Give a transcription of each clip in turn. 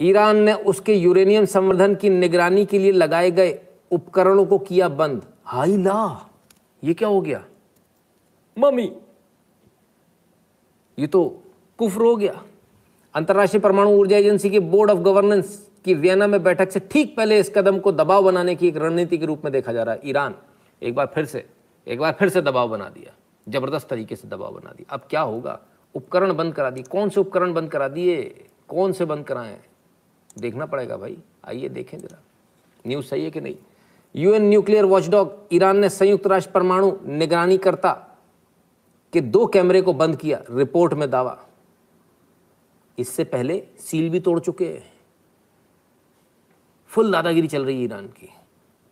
Iran ने उसके uranium संवर्धन की निगरानी के लिए लगाए गए उपकरणों को किया बंद। हाय ला, ये क्या हो गया मम्मी, ये तो कुफ्र हो गया। अंतर्राष्ट्रीय परमाणु ऊर्जा एजेंसी के बोर्ड ऑफ गवर्नेंस की वियना में बैठक से ठीक पहले इस कदम को दबाव बनाने की एक रणनीति के रूप में देखा जा रहा है। ईरान एक बार फिर से दबाव बना दिया, जबरदस्त तरीके से दबाव बना दिया। अब क्या होगा, उपकरण बंद करा दिए। कौन से उपकरण बंद करा दिए, कौन से बंद कराए, देखना पड़ेगा भाई। आइए देखें जरा, न्यूज़ सही है कि नहीं। यूएन न्यूक्लियर वॉचडॉग, ईरान ने संयुक्त राष्ट्र परमाणु निगरानीकर्ता के 2 कैमरे को बंद किया, रिपोर्ट में दावा। इससे पहले सील भी तोड़ चुके हैं। फुल दादागिरी चल रही है ईरान की,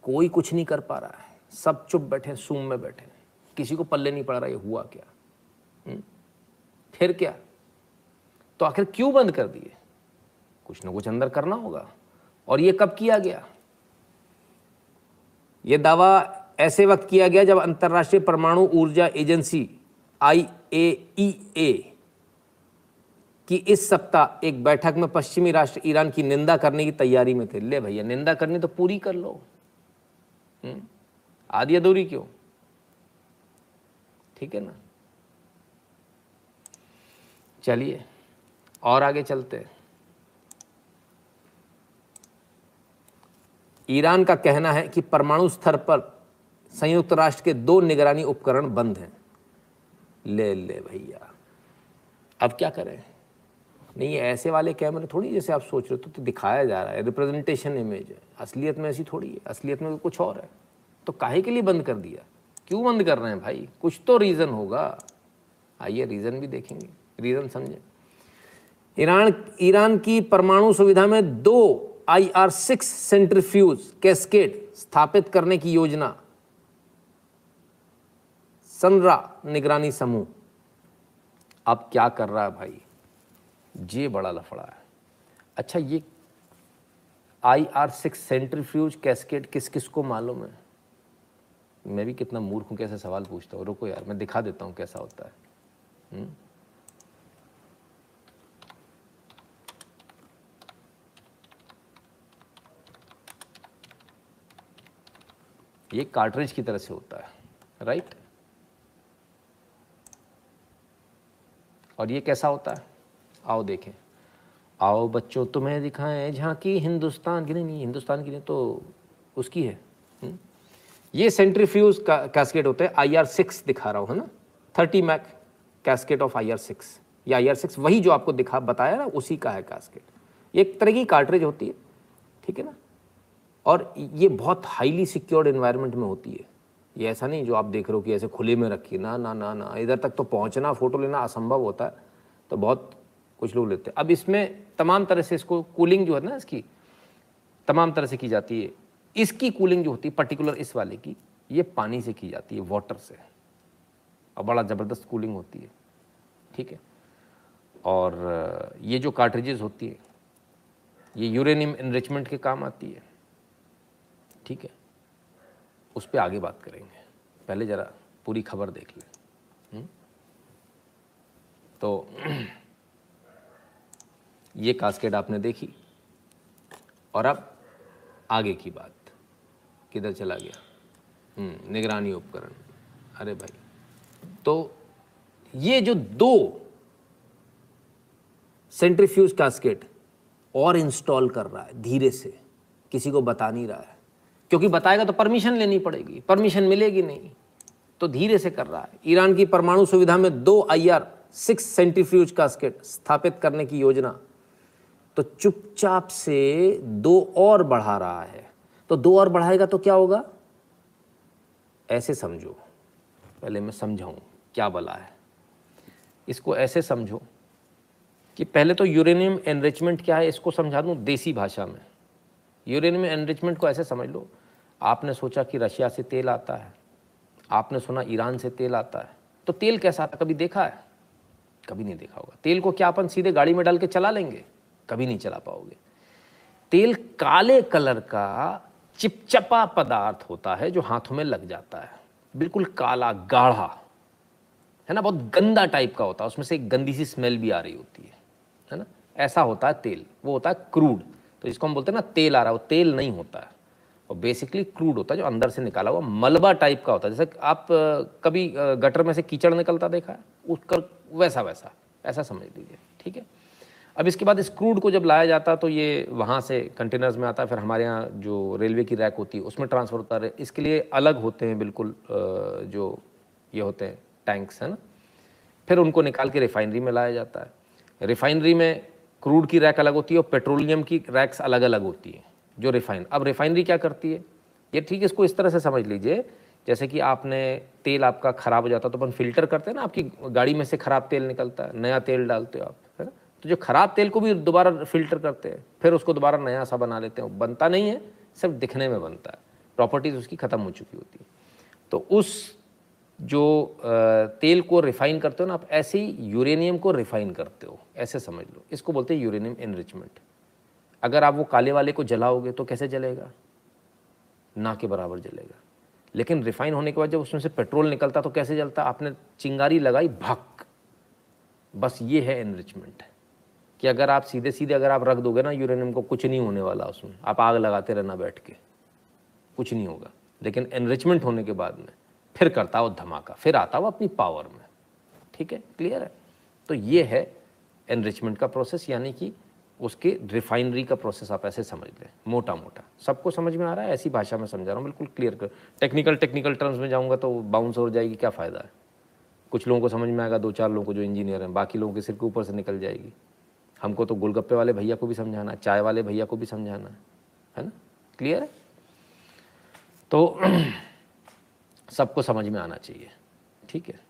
कोई कुछ नहीं कर पा रहा है, सब चुप बैठे, सूम में बैठे, किसी को पल्ले नहीं पड़ रहा ये हुआ क्या। फिर क्या, तो आखिर क्यों बंद कर दिए, कुछ ना कुछ अंदर करना होगा। और ये कब किया गया, ये दावा ऐसे वक्त किया गया जब अंतर्राष्ट्रीय परमाणु ऊर्जा एजेंसी IAEA कि इस सप्ताह एक बैठक में पश्चिमी राष्ट्र ईरान की निंदा करने की तैयारी में थे। ले भैया, निंदा करनी तो पूरी कर लो, आधी अधूरी क्यों, ठीक है ना। चलिए और आगे चलते हैं। ईरान का कहना है कि परमाणु स्तर पर संयुक्त राष्ट्र के 2 निगरानी उपकरण बंद हैं। ले भैया, अब क्या करें। नहीं, ऐसे वाले कैमरे थोड़ी जैसे आप सोच रहे हो, तो दिखाया जा रहा है, रिप्रेजेंटेशन इमेज है, असलियत में ऐसी थोड़ी है, असलियत में कुछ और है। तो काहे के लिए बंद कर दिया, क्यों बंद कर रहे हैं भाई, कुछ तो रीज़न होगा। आइए रीज़न भी देखेंगे, रीज़न समझें। ईरान की परमाणु सुविधा में 2 IR-6 सेंट्रीफ्यूज कैस्केड स्थापित करने की योजना, सनरा निगरानी समूह। अब क्या कर रहा है भाई, ये बड़ा लफड़ा है। अच्छा, ये IR-6 सेंट्रीफ्यूज कैस्केड किस किस को मालूम है। मैं भी कितना मूर्ख हूं, कैसे सवाल पूछता हूँ। रुको यार, मैं दिखा देता हूँ कैसा होता है। ये कार्ट्रिज की तरह से होता है, राइट। और ये कैसा होता है, आओ देखें। आओ बच्चों तुम्हें दिखाएं झांकी हिंदुस्तान की, नहीं हिंदुस्तान की नहीं तो उसकी है। ये सेंट्रीफ्यूज कैस्केड होते हैं। IR-6 दिखा रहा हूँ, है ना, 30 मैक कैस्केड ऑफ IR-6। ये IR-6 वही जो आपको बताया ना, उसी का है कैस्केड। ये एक तरह की कार्ट्रिज होती है, ठीक है ना। और ये बहुत हाईली सिक्योर्ड एनवायरनमेंट में होती है। ये ऐसा नहीं जो आप देख रहे हो कि ऐसे खुले में रखी, ना ना ना ना, इधर तक तो पहुंचना, फोटो लेना असंभव होता है, तो बहुत कुछ लोग लेते हैं। अब इसमें तमाम तरह से इसको कूलिंग जो है ना, इसकी तमाम तरह से की जाती है। इसकी कूलिंग जो होती है पर्टिकुलर इस वाले की, ये पानी से की जाती है, वाटर से, और बड़ा ज़बरदस्त कूलिंग होती है, ठीक है। और ये जो कार्ट्रिजेज होती है, ये यूरेनियम एनरिचमेंट के काम आती है, ठीक है। उस पर आगे बात करेंगे, पहले ज़रा पूरी खबर देख लें। तो ये कास्केड आपने देखी, और अब आगे की बात किधर चला गया, निगरानी उपकरण। अरे भाई, तो ये जो 2 सेंट्रीफ्यूज कास्केड और इंस्टॉल कर रहा है धीरे से, किसी को बता नहीं रहा है, क्योंकि बताएगा तो परमिशन लेनी पड़ेगी, परमिशन मिलेगी नहीं, तो धीरे से कर रहा है। ईरान की परमाणु सुविधा में 2 IR-6 सेंट्रीफ्यूज कास्केड स्थापित करने की योजना, तो चुपचाप से 2 और बढ़ा रहा है। तो 2 और बढ़ाएगा तो क्या होगा, ऐसे समझो, पहले मैं समझाऊं क्या बला है। इसको ऐसे समझो कि पहले तो यूरेनियम एनरिचमेंट क्या है, इसको समझा दूं देसी भाषा में। यूरेनियम एनरिचमेंट को ऐसे समझ लो, आपने सोचा कि रशिया से तेल आता है, आपने सुना ईरान से तेल आता है, तो तेल कैसा आता, कभी देखा है, कभी नहीं देखा होगा। तेल को क्या अपन सीधे गाड़ी में डाल के चला लेंगे, कभी नहीं चला पाओगे। तेल काले कलर का चिपचिपा पदार्थ होता है जो हाथों में लग जाता है, बिल्कुल काला गाढ़ा, है ना, बहुत गंदा टाइप का होता है, उसमें से एक गंदी सी स्मेल भी आ रही होती है ना। ऐसा होता है तेल, वो होता है क्रूड। तो इसको हम बोलते हैं ना तेल आ रहा है, वो तेल नहीं होता है, और बेसिकली क्रूड होता है जो अंदर से निकाला हुआ मलबा टाइप का होता है। जैसे आप कभी गटर में से कीचड़ निकलता देखा है, उसका वैसा वैसा ऐसा समझ लीजिए, ठीक है। अब इसके बाद इस क्रूड को जब लाया जाता तो ये वहाँ से कंटेनर्स में आता है, फिर हमारे यहाँ जो रेलवे की रैक होती है उसमें ट्रांसफ़र होता है। इसके लिए अलग होते हैं बिल्कुल जो ये होते हैं टैंक्स, है ना। फिर उनको निकाल के रिफाइनरी में लाया जाता है। रिफाइनरी में क्रूड की रैक अलग होती है और पेट्रोलियम की रैक्स अलग अलग होती हैं जो रिफाइन। अब रिफाइनरी क्या करती है, ये ठीक है, इसको इस तरह से समझ लीजिए जैसे कि आपने तेल आपका ख़राब हो जाता तो अपन फिल्टर करते हैं ना, आपकी गाड़ी में से ख़राब तेल निकलता है, नया तेल डालते हो आप, है ना। तो जो ख़राब तेल को भी दोबारा फिल्टर करते हैं, फिर उसको दोबारा नया सा बना लेते हैं। बनता नहीं है, सिर्फ दिखने में बनता है, प्रॉपर्टीज़ उसकी ख़त्म हो चुकी होती है। तो उस जो तेल को रिफ़ाइन करते हो ना आप, ऐसे ही यूरेनियम को रिफ़ाइन करते हो, ऐसे समझ लो। इसको बोलते हैं यूरेनियम एनरिचमेंट। अगर आप वो काले वाले को जलाओगे तो कैसे जलेगा, ना के बराबर जलेगा। लेकिन रिफ़ाइन होने के बाद जब उसमें से पेट्रोल निकलता तो कैसे जलता, आपने चिंगारी लगाई, भक, बस ये है एनरिचमेंट। कि अगर आप सीधे सीधे अगर आप रख दोगे ना यूरेनियम को, कुछ नहीं होने वाला उसमें, आप आग लगाते रहना बैठ के, कुछ नहीं होगा। लेकिन एनरिचमेंट होने के बाद में फिर करता हो धमाका, फिर आता हो अपनी पावर में, ठीक है, क्लियर है। तो ये है एनरिचमेंट का प्रोसेस, यानी कि उसके रिफाइनरी का प्रोसेस आप ऐसे समझ लें, मोटा मोटा। सबको समझ में आ रहा है, ऐसी भाषा में समझा रहा हूँ, बिल्कुल क्लियर कर। टेक्निकल टर्म्स में जाऊँगा तो बाउंस हो जाएगी, क्या फ़ायदा है। कुछ लोगों को समझ में आएगा, 2-4 लोगों को जो इंजीनियर हैं, बाकी लोगों के सिर के ऊपर से निकल जाएगी। हमको तो गोलगप्पे वाले भैया को भी समझाना है, चाय वाले भैया को भी समझाना है ना, क्लियर है। तो सबको समझ में आना चाहिए, ठीक है।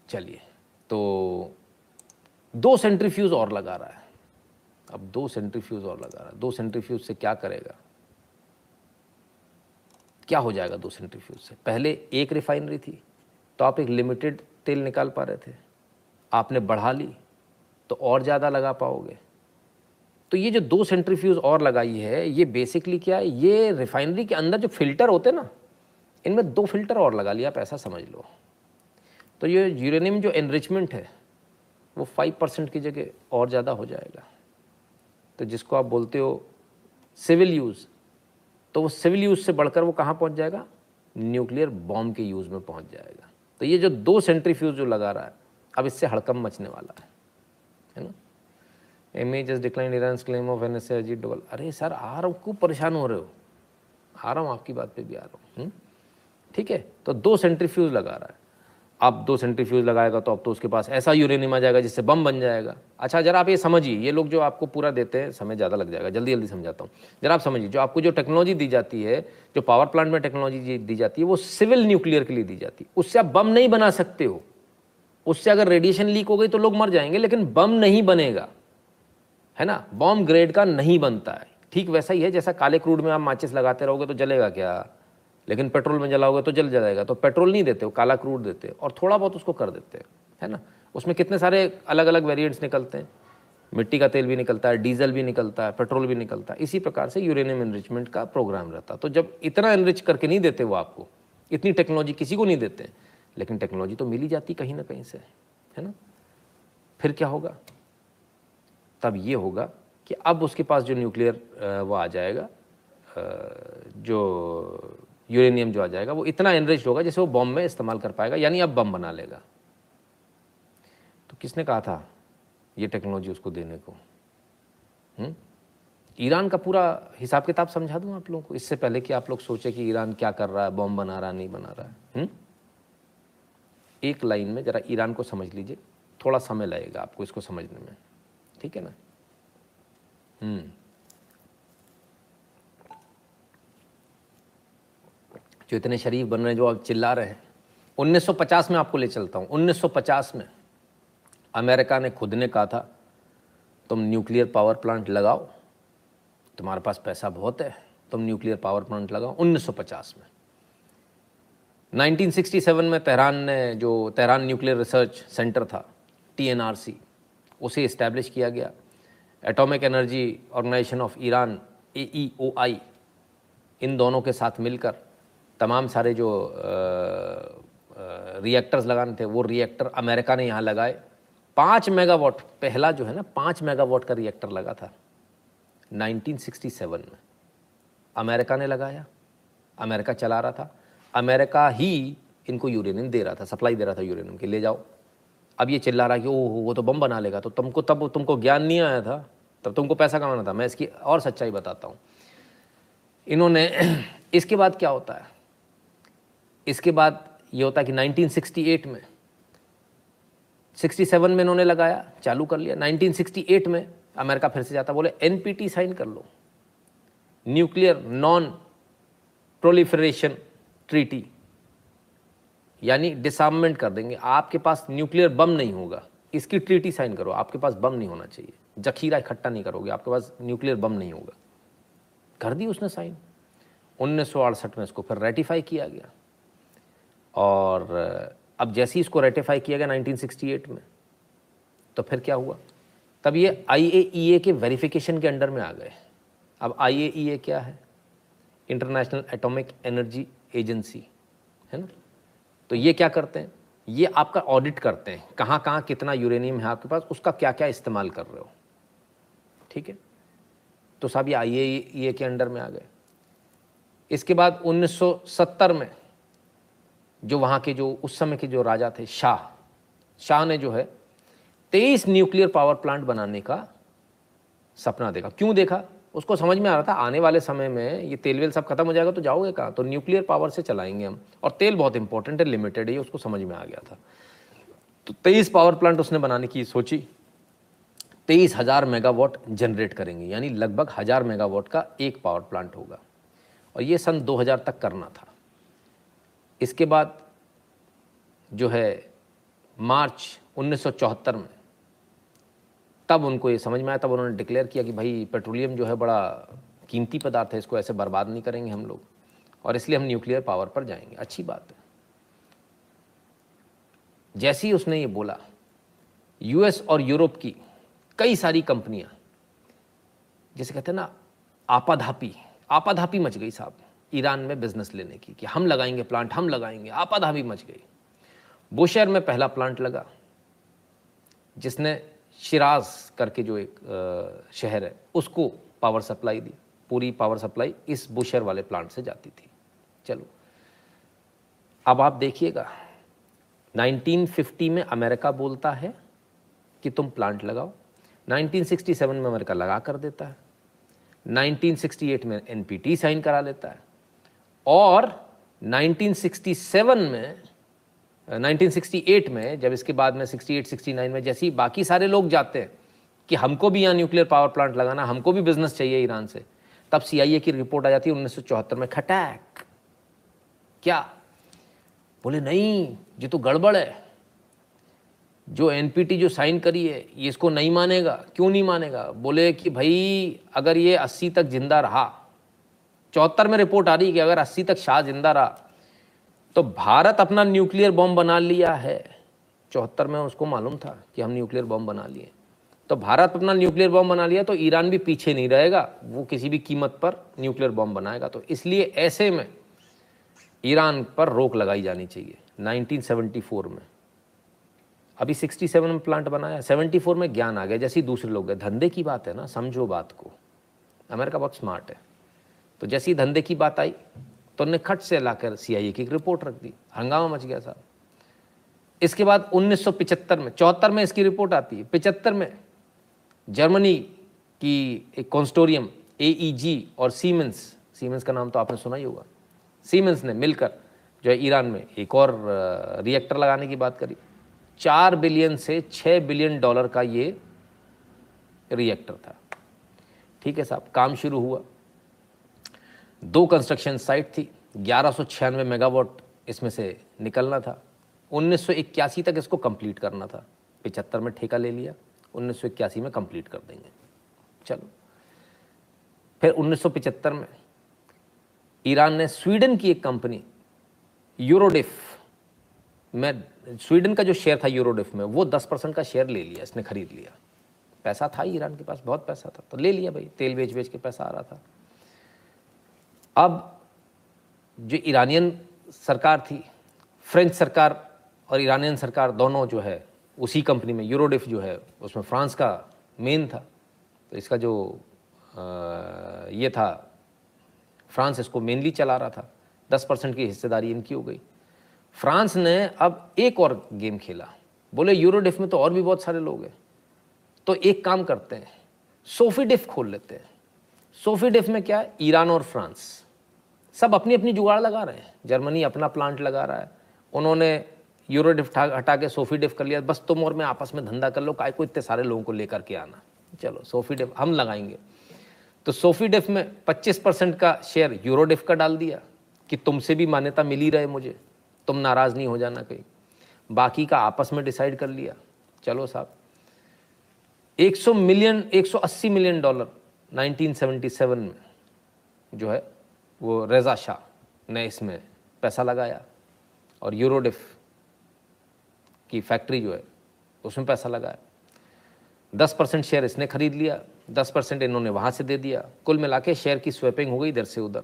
चलिए, तो 2 सेंट्रीफ्यूज और लगा रहा है। अब 2 सेंट्रीफ्यूज और लगा रहा है। 2 सेंट्रीफ्यूज से क्या करेगा, क्या हो जाएगा 2 सेंट्रीफ्यूज से। पहले एक रिफाइनरी थी तो आप एक लिमिटेड तेल निकाल पा रहे थे, आपने बढ़ा ली तो और ज़्यादा लगा पाओगे। तो ये जो 2 सेंट्रीफ्यूज और लगाई है, ये बेसिकली क्या है, ये रिफाइनरी के अंदर जो फिल्टर होते हैं ना, इनमें 2 फिल्टर और लगा लिया, आप ऐसा समझ लो। तो ये यूरेनियम जो एनरिचमेंट है वो 5% की जगह और ज़्यादा हो जाएगा। तो जिसको आप बोलते हो सिविल यूज़, तो वो सिविल यूज़ से बढ़कर वो कहाँ पहुँच जाएगा, न्यूक्लियर बॉम्ब के यूज़ में पहुँच जाएगा। तो ये जो 2 सेंट्रीफ्यूज जो लगा रहा है, अब इससे हड़कंप मचने वाला है ना। MA just decline Iran's claim of NSA Ajit Doval. अरे सर आ रहा हूँ, खूब परेशान हो रहे हो, आ रहा हूँ, आपकी बात पे भी आ रहा हूँ, ठीक है। तो 2 सेंट्रीफ्यूज लगा रहा है। अब 2 सेंट्रीफ्यूज लगाएगा तो अब तो उसके पास ऐसा यूरेनियम आ जाएगा जिससे बम बन जाएगा। अच्छा जरा आप ये समझिए, ये लोग जो आपको पूरा देते हैं, समय ज़्यादा लग जाएगा, जल्दी जल्दी समझाता हूँ। जरा आप समझिए, जो आपको जो टेक्नोलॉजी दी जाती है, जो पावर प्लांट में टेक्नोलॉजी दी जाती है, वो सिविल न्यूक्लियर के लिए दी जाती है। उससे आप बम नहीं बना सकते हो, उससे अगर रेडिएशन लीक हो गई तो लोग मर जाएंगे, लेकिन बम नहीं बनेगा, है ना। बॉम्ब ग्रेड का नहीं बनता है। ठीक वैसा ही है जैसा काले क्रूड में आप माचिस लगाते रहोगे तो जलेगा क्या, लेकिन पेट्रोल में जलाओगे तो जल जाएगा। तो पेट्रोल नहीं देते हो, काला क्रूड देते हो, और थोड़ा बहुत उसको कर देते हैं, है ना। उसमें कितने सारे अलग अलग वेरिएंट्स निकलते हैं, मिट्टी का तेल भी निकलता है, डीजल भी निकलता है, पेट्रोल भी निकलता है। इसी प्रकार से यूरेनियम एनरिचमेंट का प्रोग्राम रहता है। तो जब इतना एनरिच करके नहीं देते वो आपको, इतनी टेक्नोलॉजी किसी को नहीं देते, लेकिन टेक्नोलॉजी तो मिल ही जाती कहीं ना कहीं से, है ना। फिर क्या होगा, तब ये होगा कि अब उसके पास जो न्यूक्लियर वो आ जाएगा, जो यूरेनियम जो आ जाएगा वो इतना एनरिच्ड होगा जिसे वो बॉम्ब में इस्तेमाल कर पाएगा, यानी अब बम बना लेगा। तो किसने कहा था ये टेक्नोलॉजी उसको देने को, ईरान का पूरा हिसाब किताब समझा दूं आप लोगों को, इससे पहले कि आप लोग सोचे कि ईरान क्या कर रहा है, बॉम्ब बना रहा है नहीं बना रहा है। एक लाइन में जरा ईरान को समझ लीजिए, थोड़ा समय लगेगा आपको इसको समझने में, ठीक है ना। जो इतने शरीफ बन रहे हैं, जो अब चिल्ला रहे हैं, 1950 में आपको ले चलता हूँ। 1950 में अमेरिका ने खुद ने कहा था तुम न्यूक्लियर पावर प्लांट लगाओ, तुम्हारे पास पैसा बहुत है, तुम न्यूक्लियर पावर प्लांट लगाओ। 1950 में 1967 में तेहरान न्यूक्लियर रिसर्च सेंटर था, TNRC, उसे इस्टेब्लिश किया गया। Atomic energy organisation of Iran, AEOI, इन दोनों के साथ मिलकर तमाम सारे जो रिएक्टर्स लगाने थे, वो रिएक्टर अमेरिका ने यहाँ लगाए। 5 मेगावाट पहला जो है ना 5 मेगावाट का रिएक्टर लगा था 1967 में। अमेरिका ने लगाया, अमेरिका चला रहा था, अमेरिका ही इनको यूरेनियम दे रहा था, सप्लाई दे रहा था यूरेनियम के, ले जाओ। अब ये चिल्ला रहा है कि ओह वो तो बम बना लेगा, तो तुमको ज्ञान नहीं आया था, तब तुमको पैसा कमाना था। मैं इसकी और सच्चाई बताता हूँ। इन्होंने इसके बाद क्या होता है, इसके बाद ये होता है कि 1968 में 67 में इन्होंने लगाया, चालू कर लिया। 1968 में अमेरिका फिर से जाता, बोले एनपीटी साइन कर लो, न्यूक्लियर नॉन प्रोलिफरेशन ट्रीटी, यानी डिसआर्ममेंट कर देंगे, आपके पास न्यूक्लियर बम नहीं होगा, इसकी ट्रीटी साइन करो, आपके पास बम नहीं होना चाहिए, जखीरा इकट्ठा नहीं करोगे, आपके पास न्यूक्लियर बम नहीं होगा। कर दी उसने साइन। 1968 में इसको फिर रेटिफाई किया गया, और अब जैसे ही इसको रेटिफाई किया गया 1968 में, तो फिर क्या हुआ, तब ये IAEA के वेरिफिकेशन के अंडर में आ गए। अब IAEA क्या है, इंटरनेशनल एटॉमिक एनर्जी एजेंसी है ना। तो ये क्या करते हैं, ये आपका ऑडिट करते हैं, कहाँ कहाँ कितना यूरेनियम है आपके पास, उसका क्या क्या इस्तेमाल कर रहे हो, ठीक है। तो सब ये IAEA के अंडर में आ गए। इसके बाद 1970 में जो वहाँ के जो उस समय के जो राजा थे, शाह ने जो है 23 न्यूक्लियर पावर प्लांट बनाने का सपना देखा। क्यों देखा, उसको समझ में आ रहा था आने वाले समय में ये तेल वेल सब खत्म हो जाएगा तो जाओगे कहाँ, तो न्यूक्लियर पावर से चलाएंगे हम, और तेल बहुत इंपॉर्टेंट है, लिमिटेड है, ये उसको समझ में आ गया था। तो 23 पावर प्लांट उसने बनाने की सोची, 23,000 मेगावाट जनरेट करेंगे, यानी लगभग 1000 मेगावाट का एक पावर प्लांट होगा, और ये सन 2000 तक करना था। इसके बाद जो है मार्च 1974 में तब उनको ये समझ में आया, तब उन्होंने डिक्लेयर किया कि भाई पेट्रोलियम जो है बड़ा कीमती पदार्थ है, इसको ऐसे बर्बाद नहीं करेंगे हम लोग, और इसलिए हम न्यूक्लियर पावर पर जाएंगे। अच्छी बात है। जैसे ही उसने ये बोला, US और यूरोप की कई सारी कंपनियां, जैसे कहते हैं ना आपाधापी मच गई साहब ईरान में बिजनेस लेने की, कि हम लगाएंगे प्लांट, हम लगाएंगे, आपाधापी मच गई। बुशहर में पहला प्लांट लगा, जिसने शिराज करके जो एक शहर है उसको पावर सप्लाई दी, पूरी पावर सप्लाई इस बुशहर वाले प्लांट से जाती थी। चलो अब आप देखिएगा, 1950 में अमेरिका बोलता है कि तुम प्लांट लगाओ, 1967 में अमेरिका लगा कर देता है, 1968 में NPT साइन करा लेता है, और 1968 में जब इसके बाद में 68-69 में जैसे ही बाकी सारे लोग जाते हैं कि हमको भी यहाँ न्यूक्लियर पावर प्लांट लगाना, हमको भी बिजनेस चाहिए ईरान से, तब CIA की रिपोर्ट आ जाती है 1974 में, खटैक, क्या बोले, नहीं ये तो गड़बड़ है, जो NPT जो साइन करी है ये इसको नहीं मानेगा। क्यों नहीं मानेगा, बोले कि भाई अगर ये 80 तक जिंदा रहा, 74 में रिपोर्ट आ रही है कि अगर 80 तक शाह जिंदा रहा तो भारत अपना न्यूक्लियर बॉम्ब बना लिया है। 74 में उसको मालूम था कि हम न्यूक्लियर बॉम्ब बना लिए, तो भारत अपना न्यूक्लियर बॉम्ब बना लिया तो ईरान भी पीछे नहीं रहेगा, वो किसी भी कीमत पर न्यूक्लियर बॉम्ब बनाएगा। तो इसलिए ऐसे में ईरान पर रोक लगाई जानी चाहिए। 1974 में, अभी 67 में प्लांट बनाया, 74 में ज्ञान आ गया, जैसे ही दूसरे लोग गए। धंधे की बात है ना, समझो बात को, अमेरिका बहुत स्मार्ट है। तो जैसी धंधे की बात आई तो उन्होंने खट से लाकर CIA की एक रिपोर्ट रख दी, हंगामा मच गया साहब। इसके बाद 1975 में, 74 में इसकी रिपोर्ट आती है, 75 में जर्मनी की एक कंसोर्टियम AEG और सीमेंस का नाम तो आपने सुना ही होगा, सीमेंस ने मिलकर जो है ईरान में एक और रिएक्टर लगाने की बात करी। 4 बिलियन से 6 बिलियन डॉलर का ये रिएक्टर था। ठीक है साहब, काम शुरू हुआ। 2 कंस्ट्रक्शन साइट थी, 1196 मेगावाट इसमें से निकलना था। 1981 तक इसको कंप्लीट करना था। 75 में ठेका ले लिया, 1981 में कंप्लीट कर देंगे। चलो, फिर 1975 में ईरान ने स्वीडन की एक कंपनी यूरोडिफ में, स्वीडन का जो शेयर था यूरोडिफ में, वो 10% का शेयर ले लिया, इसने खरीद लिया। पैसा था ईरान के पास, बहुत पैसा था, तो ले लिया भाई, तेल बेच बेच के पैसा आ रहा था। अब जो ईरानियन सरकार थी, फ्रेंच सरकार और ईरानियन सरकार दोनों जो है उसी कंपनी में यूरोडिफ जो है उसमें फ्रांस का मेन था, तो इसका जो ये था फ्रांस इसको मेनली चला रहा था, 10% की हिस्सेदारी इनकी हो गई। फ्रांस ने अब एक और गेम खेला, बोले यूरोडिफ में तो और भी बहुत सारे लोग हैं, तो एक काम करते हैं सोफीडिफ खोल लेते हैं। सोफीडिफ में क्या है, ईरान और फ्रांस सब अपनी अपनी जुगाड़ लगा रहे हैं। जर्मनी अपना प्लांट लगा रहा है, उन्होंने यूरोडिफ हटा के सोफीडिफ कर लिया, बस तुम और मैं आपस में धंधा कर लो, काय को इतने सारे लोगों को लेकर के आना, चलो सोफीडिफ हम लगाएंगे। तो सोफीडिफ में 25% का शेयर यूरोडिफ का डाल दिया कि तुमसे भी मान्यता मिल ही रहे मुझे, तुम नाराज़ नहीं हो जाना कहीं। बाकी का आपस में डिसाइड कर लिया, चलो साहब। 180 मिलियन डॉलर 1977 में जो है वो रेजा शाह ने इसमें पैसा लगाया, और यूरोडिफ की फैक्ट्री जो है उसमें पैसा लगाया। 10% शेयर इसने खरीद लिया, 10% इन्होंने वहाँ से दे दिया, कुल मिला के शेयर की स्वैपिंग हो गई इधर से उधर,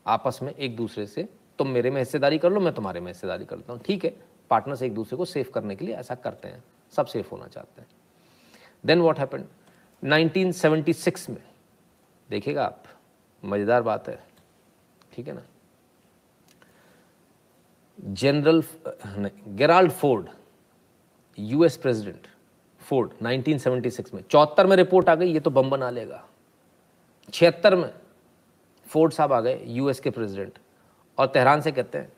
आपस में एक दूसरे से, तुम मेरे में हिस्सेदारी कर लो, मैं तुम्हारे में हिस्सेदारी करता हूँ, ठीक है। पार्टनर्स एक दूसरे को सेफ करने के लिए ऐसा करते हैं, सब सेफ होना चाहते हैं। देन व्हाट हैपेंड, 1976 में देखिएगा आप, मज़ेदार बात है, ठीक है ना। General Gerald Ford, US president Ford, 1976 में, 74 में रिपोर्ट आ गई ये तो बम बना लेगा। 76 में फोर्ड साहब आ गए, यूएस के प्रेसिडेंट, और तेहरान से कहते हैं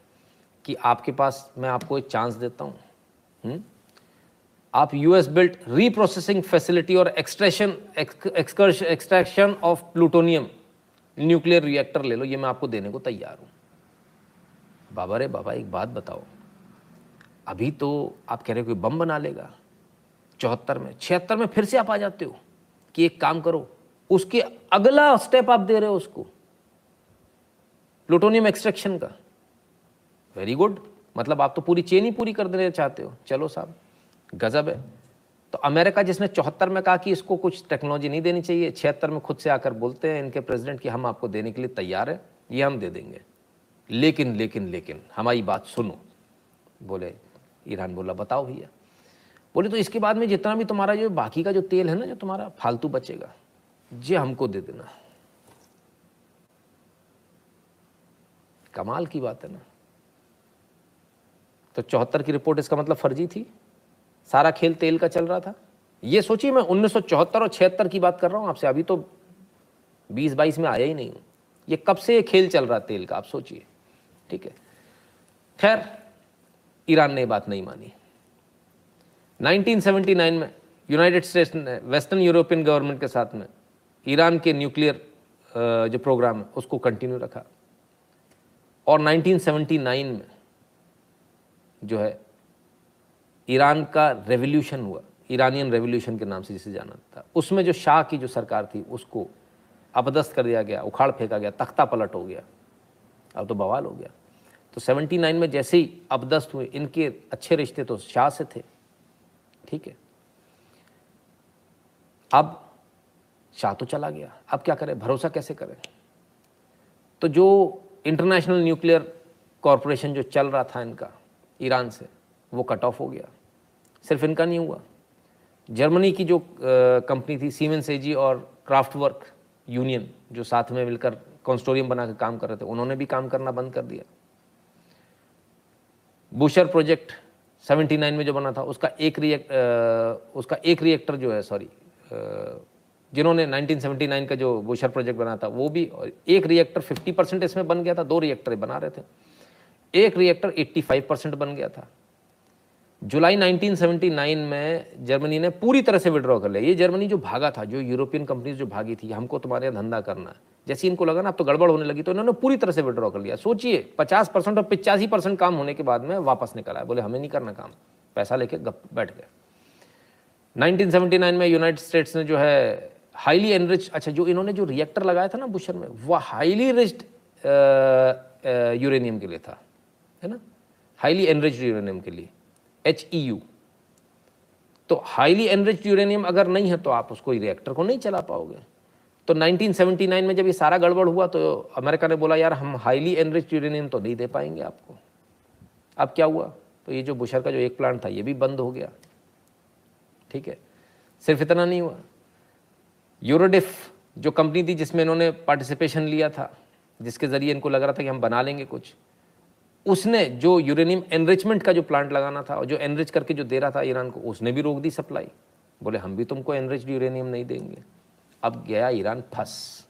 कि आपके पास मैं आपको एक चांस देता हूँ, आप यूएस बिल्ट रीप्रोसेसिंग फैसिलिटी और extraction of plutonium nuclear reactor ले लो, ये मैं आपको देने को तैयार हूँ। बाबा रे बाबा, एक बात बताओ, अभी तो आप कह रहे हो कि बम बना लेगा, 74 में, 76 में फिर से आप आ जाते हो कि एक काम करो, उसके अगला स्टेप आप दे रहे हो उसको, प्लूटोनियम एक्सट्रैक्शन का। वेरी गुड, मतलब आप तो पूरी चेन ही पूरी कर देना चाहते हो, चलो साहब गजब है। तो अमेरिका जिसने 74 में कहा कि इसको कुछ टेक्नोलॉजी नहीं देनी चाहिए, 76 में खुद से आकर बोलते हैं इनके प्रेसिडेंट कि हम आपको देने के लिए तैयार है, ये हम दे देंगे, लेकिन लेकिन लेकिन हमारी बात सुनो। बोले, ईरान बोला बताओ भैया। बोले तो इसके बाद में जितना भी तुम्हारा जो बाकी का जो तेल है ना, जो तुम्हारा फालतू बचेगा, ये हमको दे देना। कमाल की बात है ना। तो 74 की रिपोर्ट इसका मतलब फर्जी थी, सारा खेल तेल का चल रहा था। ये सोचिए, मैं 1974 और 76 की बात कर रहा हूं आपसे, अभी तो 20-22 में आया ही नहीं हूं। ये कब से ये खेल चल रहा तेल का, आप सोचिए, ठीक है। खैर, ईरान ने बात नहीं मानी। 1979 में यूनाइटेड स्टेट्स ने वेस्टर्न यूरोपियन गवर्नमेंट के साथ में ईरान के न्यूक्लियर जो प्रोग्राम है उसको कंटिन्यू रखा, और 1979 में जो है ईरान का रेवोल्यूशन हुआ, ईरानियन रेवोल्यूशन के नाम से जिसे जाना था। उसमें जो शाह की जो सरकार थी उसको अपदस्थ कर दिया गया, उखाड़ फेंका गया, तख्ता पलट हो गया, अब तो बवाल हो गया। तो 79 में जैसे ही अपदस्थ हुए, इनके अच्छे रिश्ते तो शाह से थे, ठीक है। अब शाह तो चला गया, अब क्या करें, भरोसा कैसे करें। तो जो इंटरनेशनल न्यूक्लियर कॉरपोरेशन जो चल रहा था इनका ईरान से, वो कट ऑफ हो गया। सिर्फ इनका नहीं हुआ, जर्मनी की जो कंपनी थी सीमेंस एजी और क्राफ्टवर्क यूनियन जो साथ में मिलकर कंसोर्टियम बना के काम कर रहे थे, उन्होंने भी काम करना बंद कर दिया। बुशर प्रोजेक्ट 79 में जो बना था, उसका एक रिएक्टर जो है, जिन्होंने 1979 का जो बुशर प्रोजेक्ट बना था वो भी, एक रिएक्टर 50% इसमें बन गया था, 2 रिएक्टर बना रहे थे, एक रिएक्टर 85% बन गया था। जुलाई 1979 में जर्मनी ने पूरी तरह से विड्रॉ कर लिया। ये जर्मनी जो भागा था, जो यूरोपियन कंपनीज जो भागी थी, हमको तुम्हारे यहाँ धंधा करना है, जैसे इनको लगा ना अब तो गड़बड़ होने लगी, तो इन्होंने पूरी तरह से विड्रॉ कर लिया। सोचिए, 50% और 85% काम होने के बाद में वापस निकल आए, बोले हमें नहीं करना काम, पैसा लेके बैठ गए। 1979 में यूनाइटेड स्टेट्स ने जो है हाईली एनरिच, अच्छा जो इन्होंने जो रिएक्टर लगाया था ना बुशर में, वह हाईली रिच्ड यूरेनियम के लिए था, है ना, हाईली एनरिच्ड यूरेनियम के लिए, HEU। तो हाईली एनरिच्ड यूरेनियम अगर नहीं है तो आप उसको रिएक्टर को नहीं चला पाओगे। तो 1979 में जब ये सारा गड़बड़ हुआ तो अमेरिका ने बोला यार हम हाईली एनरिच्ड यूरेनियम तो नहीं दे पाएंगे आपको। अब क्या हुआ, तो ये जो बुशर का जो एक प्लांट था ये भी बंद हो गया, ठीक है, सिर्फ इतना नहीं हुआ, यूरोडिफ जो कंपनी थी जिसमें इन्होंने पार्टिसिपेशन लिया था, जिसके ज़रिए इनको लग रहा था कि हम बना लेंगे कुछ, उसने जो यूरेनियम एनरिचमेंट का जो प्लांट लगाना था और जो एनरिच करके जो दे रहा था ईरान को, उसने भी रोक दी सप्लाई। बोले हम भी तुमको एनरिच्ड यूरेनियम नहीं देंगे। अब गया ईरान फंस।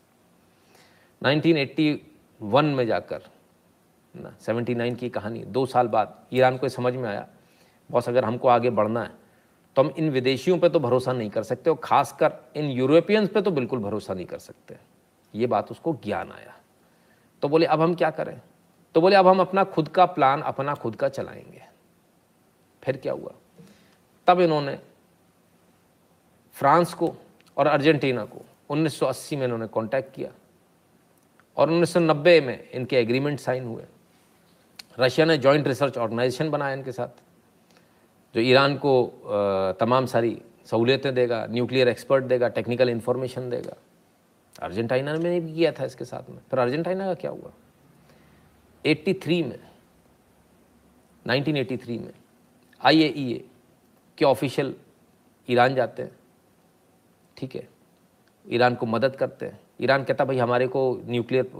1981 में जाकर ना 79 की कहानी, 2 साल बाद ईरान को समझ में आया बॉस अगर हमको आगे बढ़ना है तो हम इन विदेशियों पे तो भरोसा नहीं कर सकते, और ख़ासकर इन यूरोपियंस पे तो बिल्कुल भरोसा नहीं कर सकते। ये बात उसको ज्ञान आया। तो बोले अब हम क्या करें? तो बोले अब हम अपना खुद का प्लान अपना खुद का चलाएंगे। फिर क्या हुआ? तब इन्होंने फ्रांस को और अर्जेंटीना को 1980 में इन्होंने कांटेक्ट किया और 1990 में इनके एग्रीमेंट साइन हुए। रशिया ने जॉइंट रिसर्च ऑर्गेनाइजेशन बनाया इनके साथ, जो ईरान को तमाम सारी सहूलियतें देगा, न्यूक्लियर एक्सपर्ट देगा, टेक्निकल इन्फॉर्मेशन देगा। अर्जेंटीना ने भी किया था इसके साथ में। फिर अर्जेंटीना का क्या हुआ? 1983 में IAEA के ऑफिशियल ईरान जाते हैं, ठीक है, ईरान को मदद करते हैं। ईरान कहता भाई हमारे को न्यूक्लियर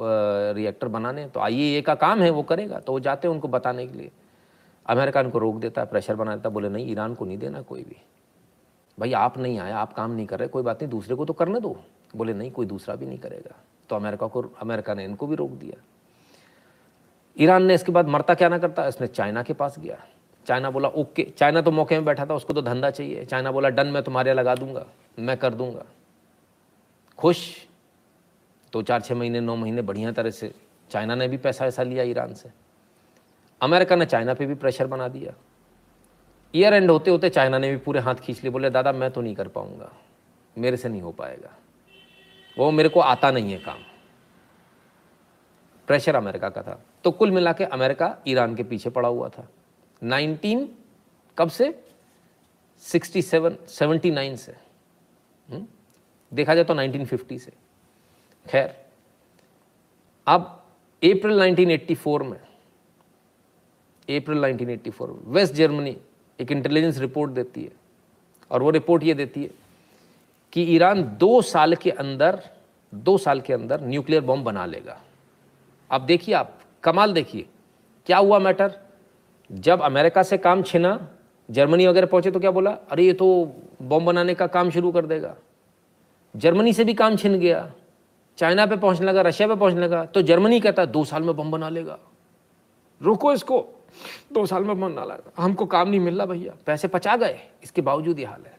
रिएक्टर बनाने, तो IAEA का काम है, वो करेगा। तो वो जाते हैं उनको बताने के लिए। अमेरिका इनको रोक देता है, प्रेशर बना देता है, बोले नहीं ईरान को नहीं देना कोई भी। भाई आप नहीं आया, आप काम नहीं कर रहे, कोई बात नहीं, दूसरे को तो करने दो। बोले नहीं, कोई दूसरा भी नहीं करेगा। तो अमेरिका ने इनको भी रोक दिया। ईरान ने इसके बाद मरता क्या ना करता, इसने चाइना के पास गया। चाइना बोला ओके, चाइना तो मौके में बैठा था, उसको तो धंधा चाहिए। चाइना बोला डन, मैं तुम्हारे लगा दूंगा, मैं कर दूंगा। खुश। तो 4-6 महीने 9 महीने बढ़िया तरह से चाइना ने भी पैसा ऐसा लिया ईरान से। अमेरिका ने चाइना पे भी प्रेशर बना दिया। ईयर एंड होते होते चाइना ने भी पूरे हाथ खींच लिए, बोले दादा मैं तो नहीं कर पाऊंगा, मेरे से नहीं हो पाएगा, वो मेरे को आता नहीं है काम। प्रेशर अमेरिका का था। तो कुल मिला के अमेरिका ईरान के पीछे पड़ा हुआ था। 19 कब से? 79 से, देखा जाए तो 1950 से। खैर, अब अप्रैल 1984 में वेस्ट जर्मनी एक इंटेलिजेंस रिपोर्ट देती है, और वो रिपोर्ट ये देती है कि ईरान 2 साल के अंदर न्यूक्लियर बॉम्ब बना लेगा। अब देखिए, आप कमाल देखिए क्या हुआ मैटर। जब अमेरिका से काम छिना, जर्मनी वगैरह पहुंचे तो क्या बोला, अरे ये तो बॉम्ब बनाने का काम शुरू कर देगा। जर्मनी से भी काम छिन गया, चाइना पे पहुंचने लगा, रशिया पे पहुंचने लगा। तो जर्मनी कहता है 2 साल में बम बना लेगा, रुको इसको, 2 साल में बम बना लेगा, हमको काम नहीं मिल रहा भैया, पैसे पचा गए। इसके बावजूद ये हाल है।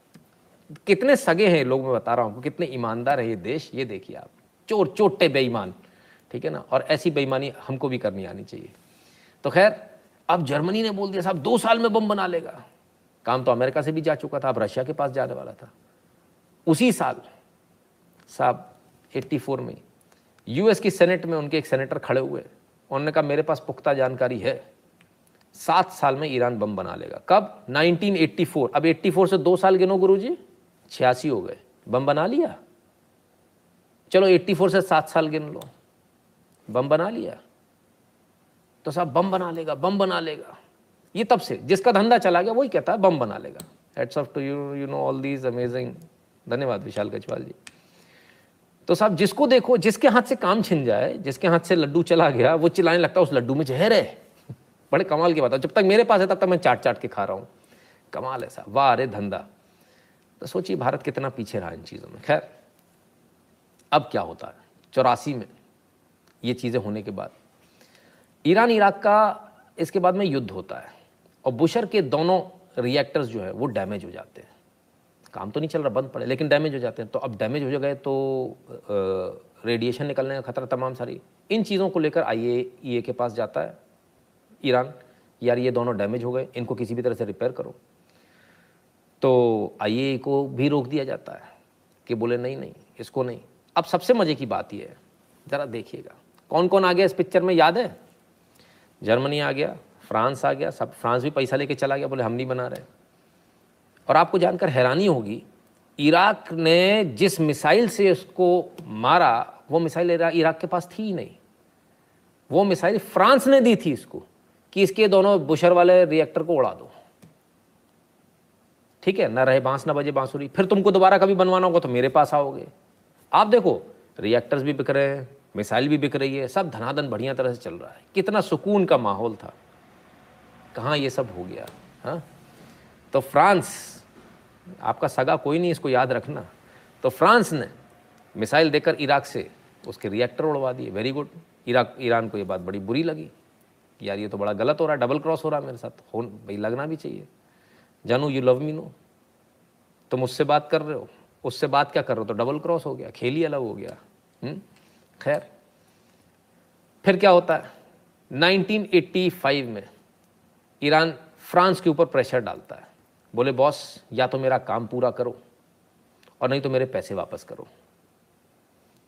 कितने सगे हैं लोग, मैं बता रहा हूँ, कितने ईमानदार है ये देश। ये देखिए आप, चोर चोटे बेईमान, ठीक है ना। और ऐसी बेईमानी हमको भी करनी आनी चाहिए। तो खैर, अब जर्मनी ने बोल दिया साहब 2 साल में बम बना लेगा। काम तो अमेरिका से भी जा चुका था, अब रशिया के पास जाने वाला था। उसी साल साहब 84 में US की सेनेट में उनके एक सेनेटर खड़े हुए, उन्होंने कहा मेरे पास पुख्ता जानकारी है, 7 साल में ईरान बम बना लेगा। कब? 1984। अब 84 से 2 साल गिनो गुरुजी, 86 हो गए, बम बना लिया। चलो 84 से 7 साल गिन लो, बम बना लिया। तो साहब बम बना लेगा, बम बना लेगा। ये तब से जिसका धंधा चला गया वही कहता है बम बना लेगा। Hats off to you, you know all these amazing. धन्यवाद विशाल गजवाल जी। तो साहब जिसको देखो, जिसके हाथ से काम छिन जाए, जिसके हाथ से लड्डू चला गया, वो चिल्लाने लगता है उस लड्डू में जहर है। बड़े कमाल की बात है। जब तक मेरे पास है तब तक मैं चाट चाट के खा रहा हूँ। कमाल है साहब, वाह अरे धंधा। तो सोचिए भारत कितना पीछे रहा इन चीज़ों में। खैर, अब क्या होता है? 84 में ये चीज़ें होने के बाद ईरान इराक का इसके बाद में युद्ध होता है, और बुशर के दोनों रिएक्टर्स जो है वो डैमेज हो जाते हैं। काम तो नहीं चल रहा, बंद पड़े, लेकिन डैमेज हो जाते हैं। तो अब डैमेज हो गए तो रेडिएशन निकलने का खतरा, तमाम सारी इन चीज़ों को लेकर IAEA के पास जाता है ईरान, यार ये दोनों डैमेज हो गए, इनको किसी भी तरह से रिपेयर करो। तो IAEA को भी रोक दिया जाता है कि बोले नहीं नहीं इसको नहीं। अब सबसे मज़े की बात ये है, ज़रा देखिएगा कौन कौन आ गया इस पिक्चर में, याद है? जर्मनी आ गया, फ्रांस आ गया, सब फ्रांस भी पैसा लेके चला गया, बोले हम नहीं बना रहे। और आपको जानकर हैरानी होगी, इराक ने जिस मिसाइल से उसको मारा, वो मिसाइल इराक के पास थी ही नहीं। वो मिसाइल फ्रांस ने दी थी इसको कि इसके दोनों बुशर वाले रिएक्टर को उड़ा दो। ठीक है, ना रहे बांस ना बजे बांसुरी। फिर तुमको दोबारा कभी बनवाना होगा तो मेरे पास आओगे। आप देखो, रिएक्टर्स भी बिक रहे हैं, मिसाइल भी बिक रही है, सब धनाधन बढ़िया तरह से चल रहा है। कितना सुकून का माहौल था, कहाँ ये सब हो गया। हाँ, तो फ्रांस, आपका सगा कोई नहीं, इसको याद रखना। तो फ्रांस ने मिसाइल देकर इराक से उसके रिएक्टर उड़वा दिए। Very good. ईरान को ये बात बड़ी बुरी लगी, यार ये तो बड़ा गलत हो रहा है, डबल क्रॉस हो रहा है मेरे साथ। हो भाई, लगना भी चाहिए। जानू, यू लव मी नो, तुम उससे बात कर रहे हो, उससे बात क्या कर रहे हो, तो डबल क्रॉस हो गया, खेल ही अलग हो गया। खैर, फिर क्या होता है, 1985 में ईरान फ्रांस के ऊपर प्रेशर डालता है। बोले बॉस, या तो मेरा काम पूरा करो और नहीं तो मेरे पैसे वापस करो,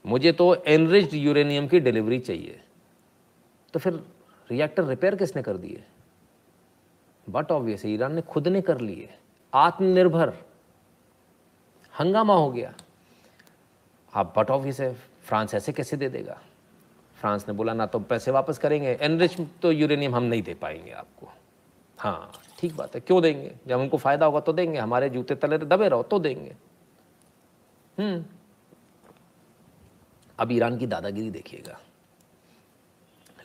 मुझे तो एनरिच्ड यूरेनियम की डिलीवरी चाहिए। तो फिर रिएक्टर रिपेयर किसने कर दिए? बट ऑब्वियस ईरान ने खुद ने कर लिए, आत्मनिर्भर। हंगामा हो गया। अब बट ऑब्वियस है, फ्रांस ऐसे कैसे दे देगा? फ्रांस ने बोला ना तो पैसे वापस करेंगे, एनरिच तो यूरेनियम हम नहीं दे पाएंगे आपको। हाँ ठीक बात है, क्यों देंगे, जब हमको फायदा होगा तो देंगे, हमारे जूते तले दबे रहो तो देंगे। अब ईरान की दादागिरी देखिएगा।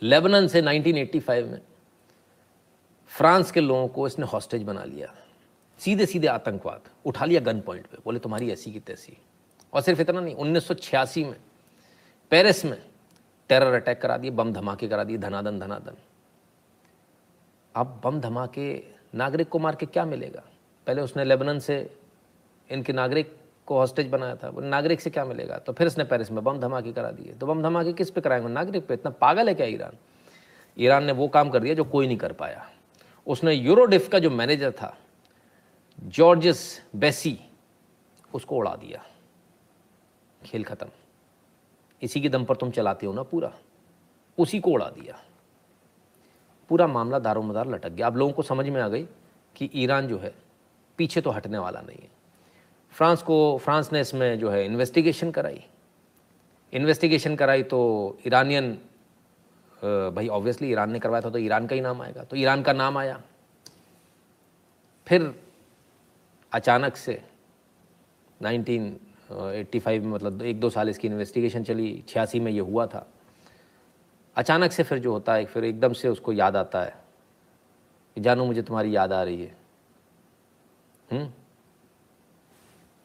लेबनान से 1985 में फ्रांस के लोगों को इसने हॉस्टेज बना लिया, सीधे सीधे आतंकवाद उठा लिया गन पॉइंट पे, बोले तुम्हारी ऐसी की तैसी। और सिर्फ इतना नहीं, 1986 में पेरिस में टेरर अटैक करा दिए, बम धमाके करा दिए, धनादन धनादन। अब बम धमाके, नागरिक को मार के क्या मिलेगा? पहले उसने लेबनान से इनके नागरिक को हॉस्टेज बनाया था, नागरिक से क्या मिलेगा? तो फिर इसने पेरिस में बम धमाके करा दिए। तो बम धमाके किस पे कराएंगे? नागरिक पे। इतना पागल है क्या ईरान? ईरान ने वो काम कर दिया जो कोई नहीं कर पाया। उसने यूरोडिफ का जो मैनेजर था जॉर्जिस बेसी, उसको उड़ा दिया, खेल खत्म। इसी के दम पर तुम चलाते हो ना पूरा, उसी को उड़ा दिया। पूरा मामला दारोमदार लटक गया। अब लोगों को समझ में आ गई कि ईरान जो है पीछे तो हटने वाला नहीं है। फ्रांस ने इसमें जो है इन्वेस्टिगेशन कराई तो ईरानियन, भाई ऑब्वियसली ईरान ने करवाया था तो ईरान का ही नाम आएगा, तो ईरान का नाम आया। फिर अचानक से 1985 में, मतलब 1-2 साल इसकी इन्वेस्टिगेशन चली, 86 में ये हुआ था। अचानक से फिर जो होता है, फिर एकदम से उसको याद आता है कि जानू मुझे तुम्हारी याद आ रही है।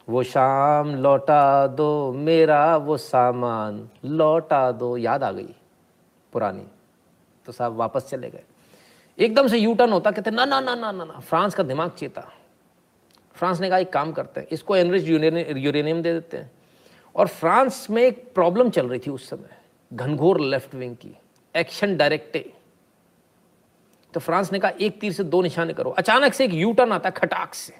वो शाम लौटा दो मेरा वो सामान लौटा दो, याद आ गई पुरानी। तो साहब वापस चले गए। एकदम से यू टर्न होता, कहते ना ना ना ना ना ना। फ्रांस का दिमाग चेता। फ्रांस ने कहा एक काम करते हैं, इसको एनरिच्ड यूरेनियम दे देते हैं। और फ्रांस में एक प्रॉब्लम चल रही थी उस समय, घनघोर लेफ्ट विंग की, एक्शन डायरेक्टे। तो फ्रांस ने कहा एक तीर से 2 निशाने करो। अचानक से एक यू टर्न आता है खटाक से।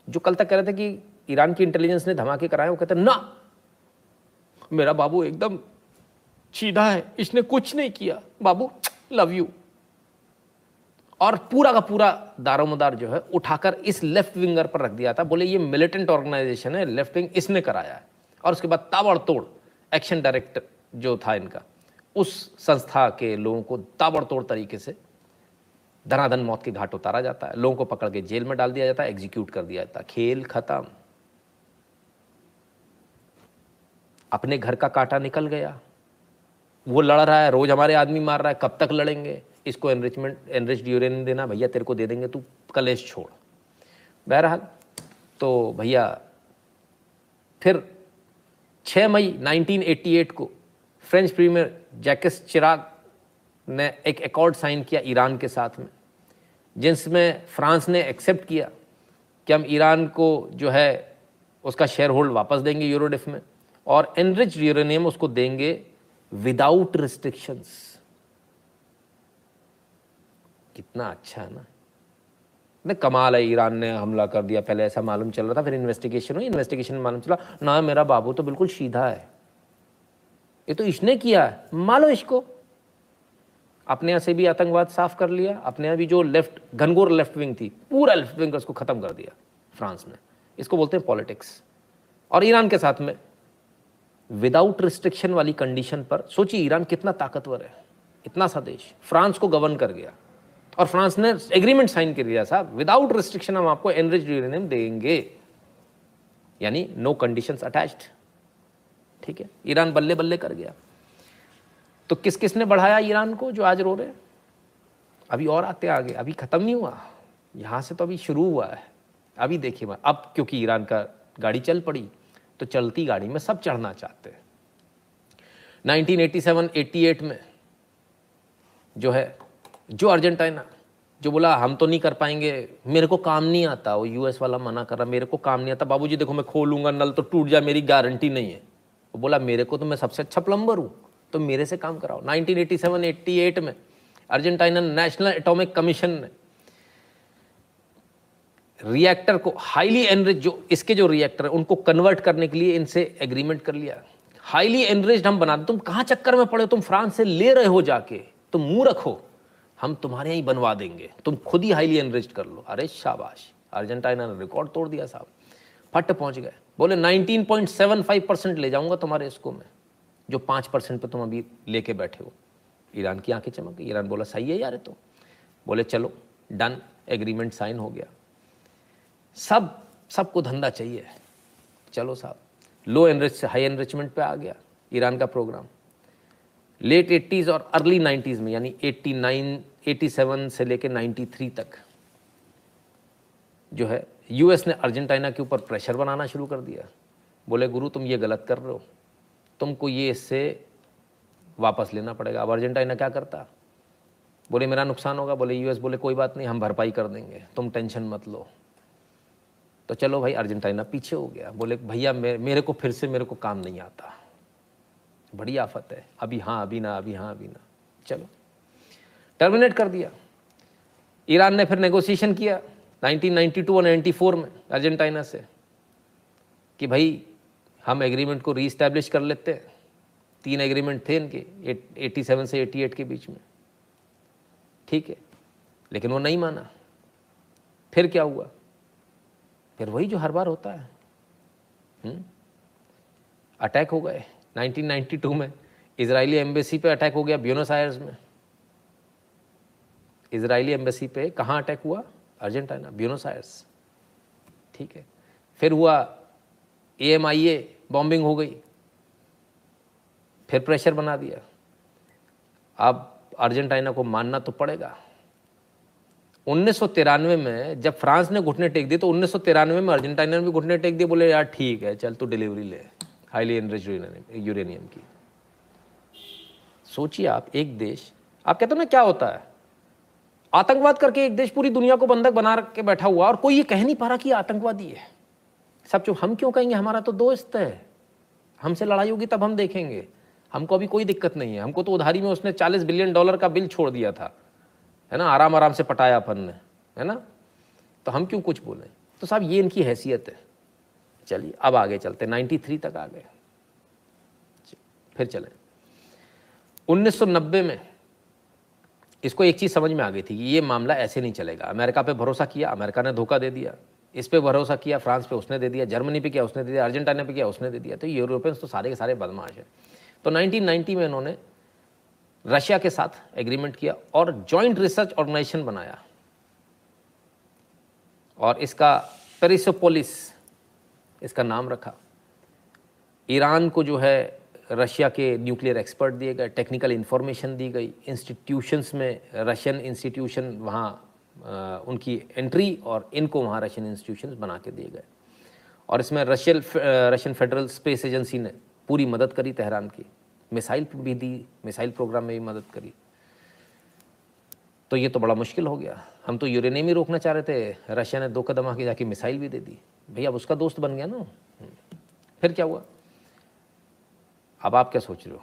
जो कल तक कह रहे थे कि ईरान की इंटेलिजेंस ने धमाके कराए, वो कहते ना, मेरा बाबू एकदम सीधा है, इसने कुछ नहीं किया, बाबू लव यू। और पूरा का पूरा दारोमदार जो है उठाकर इस लेफ्ट विंगर पर रख दिया था। बोले ये मिलिटेंट ऑर्गेनाइजेशन है, लेफ्ट विंग इसने कराया है। और उसके बाद ताबड़तोड़ एक्शन डायरेक्टर जो था इनका, उस संस्था के लोगों को ताबड़तोड़ तरीके से धनाधन मौत के घाट उतारा जाता है। लोगों को पकड़ के जेल में डाल दिया जाता है, एग्जीक्यूट कर दिया जाता है, खेल खत्म। अपने घर का कांटा निकल गया। वो लड़ रहा है, रोज हमारे आदमी मार रहा है, कब तक लड़ेंगे? इसको एनरिच्ड यूरेनियम देना, भैया तेरे को दे देंगे, तू कलेश छोड़। बहरहाल तो भैया फिर 6 मई 1988 को फ्रेंच प्रीमियर जैकस चिराग ने एक एकॉर्ड साइन किया ईरान के साथ में, जिसमें फ्रांस ने एक्सेप्ट किया कि हम ईरान को जो है उसका शेयर होल्ड वापस देंगे यूरोडिफ में, और एनरिच्ड यूरेनियम उसको देंगे विदाउट रिस्ट्रिक्शंस। कितना अच्छा है ना, कमाल है। ईरान ने हमला कर दिया, पहले ऐसा मालूम चल रहा था, फिर इन्वेस्टिगेशन हुई, इन्वेस्टिगेशन में मालूम चला ना मेरा बाबू तो बिल्कुल सीधा है, ये तो इसने किया है, मालो इसको। अपने यहाँ से भी आतंकवाद साफ कर लिया, अपने यहाँ भी जो लेफ्ट घनघोर लेफ्ट विंग थी, पूरा लेफ्ट विंग उसको खत्म कर दिया फ्रांस ने। इसको बोलते हैं पॉलिटिक्स। और ईरान के साथ में विदाउट रिस्ट्रिक्शन वाली कंडीशन पर, सोचिए ईरान कितना ताकतवर है, इतना सा देश फ्रांस को गवर्न कर गया। और फ्रांस ने एग्रीमेंट साइन कर दिया, साहब विदाउट रिस्ट्रिक्शन हम आपको एनरिच्ड यूरेनियम देंगे, यानी नो कंडीशंस अटैच्ड। ठीक है, ईरान बल्ले बल्ले कर गया। तो किस किसने बढ़ाया ईरान को, जो आज रो रहे हैं? अभी और आते आगे, अभी खत्म नहीं हुआ, यहां से तो अभी शुरू हुआ है। अभी देखिए, अब क्योंकि ईरान का गाड़ी चल पड़ी तो चलती गाड़ी में सब चढ़ना चाहते हैं। 1987-88 में जो है, जो अर्जेंटीना जो बोला हम तो नहीं कर पाएंगे, मेरे को काम नहीं आता, वो यूएस वाला मना कर रहा, मेरे को काम नहीं आता बाबूजी, देखो मैं खोलूंगा नल तो टूट जाए, मेरी गारंटी नहीं है। वो बोला मेरे को तो, मैं सबसे अच्छा प्लम्बर हूं, तो मेरे से काम कराओ। 1987-88 में अर्जेंटीना नेशनल एटॉमिक कमीशन ने रिएक्टर को हाईली एनरिच, जो इसके जो रिएक्टर है उनको कन्वर्ट करने के लिए इनसे एग्रीमेंट कर लिया। हाईली एनरिच्ड हम बना दे, तुम कहां चक्कर में पड़े हो, तुम फ्रांस से ले रहे हो जाके, तुम मूर्ख हो, हम तुम्हारे यहीं बनवा देंगे, तुम खुद ही हाईली एनरिच्ड कर लो। अरे शाबाश, अर्जेंटीना ने रिकॉर्ड तोड़ दिया साहब, फट पहुंच गए। बोले 19.75% ले जाऊंगा तुम्हारे इसको में, जो 5% पे तुम अभी लेके बैठे हो। ईरान की आंखें चमक गई, ईरान बोला सही है यार तो। बोले चलो डन, एग्रीमेंट साइन हो गया। सबको धंधा चाहिए, चलो साहब, लो एनरिच से हाई एनरिचमेंट पे आ गया ईरान का प्रोग्राम। लेट 80s और अर्ली 90s में, यानी 87 से लेके 93 तक जो है, यूएस ने अर्जेंटीना के ऊपर प्रेशर बनाना शुरू कर दिया। बोले गुरु तुम ये गलत कर रहे हो, तुमको ये इससे वापस लेना पड़ेगा। अब अर्जेंटीना क्या करता? बोले मेरा नुकसान होगा। बोले यूएस बोले कोई बात नहीं, हम भरपाई कर देंगे, तुम टेंशन मत लो। तो चलो भाई, अर्जेंटीना पीछे हो गया। बोले भैया मेरे को फिर से, मेरे को काम नहीं आता, बड़ी आफत है, अभी हाँ अभी ना, अभी हाँ अभी ना, चलो टर्मिनेट कर दिया। ईरान ने फिर नेगोशिएशन किया 1992 और 94 में अर्जेंटीना से कि भाई हम एग्रीमेंट को रीस्टैब्लिश कर लेते हैं। 3 एग्रीमेंट थे इनके 87 से 88 के बीच में, ठीक है, लेकिन वो नहीं माना। फिर क्या हुआ? फिर वही जो हर बार होता है, अटैक हो गए। 1992 में इजरायली एम्बेसी पे अटैक हो गया, ब्यूनस आयर्स में। इजरायली एम्बेसी पे कहाँ अटैक हुआ? अर्जेंटीना, ब्यूनस आयर्स, ठीक है। फिर हुआ AMIA बॉम्बिंग हो गई, फिर प्रेशर बना दिया। अब अर्जेंटीना को मानना तो पड़ेगा। 1993 में जब फ्रांस ने घुटने टेक दिए, तो 1993 में अर्जेंटीना ने भी घुटने टेक दिए। बोले यार ठीक है, चल तू डिलीवरी ले हाईली एनरिच्ड यूरेनियम की। सोचिए आप, एक देश, आप कहते हो ना क्या होता है, आतंकवाद करके एक देश पूरी दुनिया को बंधक बना के बैठा हुआ, और कोई ये कह नहीं पा रहा कि आतंकवादी है। सब चुप, हम क्यों कहेंगे, हमारा तो दोस्त है, हमसे लड़ाई होगी तब हम देखेंगे, हमको अभी कोई दिक्कत नहीं है। हमको तो उधारी में उसने $40 बिलियन का बिल छोड़ दिया था, है ना, आराम आराम से पटाया अपन ने, है ना, तो हम क्यों कुछ बोलें। तो साहब ये इनकी हैसियत है। चलिए अब आगे चलते, 93 तक आ गए, फिर चले 1990 में। इसको एक चीज़ समझ में आ गई थी कि ये मामला ऐसे नहीं चलेगा। अमेरिका पे भरोसा किया, अमेरिका ने धोखा दे दिया। इस पे भरोसा किया, फ्रांस पे उसने दे दिया, जर्मनी पे किया उसने दे दिया, अर्जेंटीना पे किया उसने दे दिया। तो यूरोपियंस तो सारे के सारे बदमाश हैं। तो 1990 में इन्होंने रशिया के साथ एग्रीमेंट किया और जॉइंट रिसर्च ऑर्गेनाइजेशन बनाया, और इसका पेरिसोपोलिस इसका नाम रखा। ईरान को जो है रशिया के न्यूक्लियर एक्सपर्ट दिए गए, टेक्निकल इन्फॉर्मेशन दी गई, इंस्टीट्यूशंस में रशियन इंस्टीट्यूशन वहाँ उनकी एंट्री, और इनको वहाँ रशियन इंस्टीट्यूशंस बना के दिए गए। और इसमें रशियन फेडरल स्पेस एजेंसी ने पूरी मदद करी तेहरान की, मिसाइल भी दी, मिसाइल प्रोग्राम में भी मदद करी। तो ये तो बड़ा मुश्किल हो गया। हम तो यूरेनियम ही रोकना चाह रहे थे, रशिया ने 2 कदम आगे जाके मिसाइल भी दे दी। भैया अब उसका दोस्त बन गया ना। फिर क्या हुआ? अब आप क्या सोच रहे हो?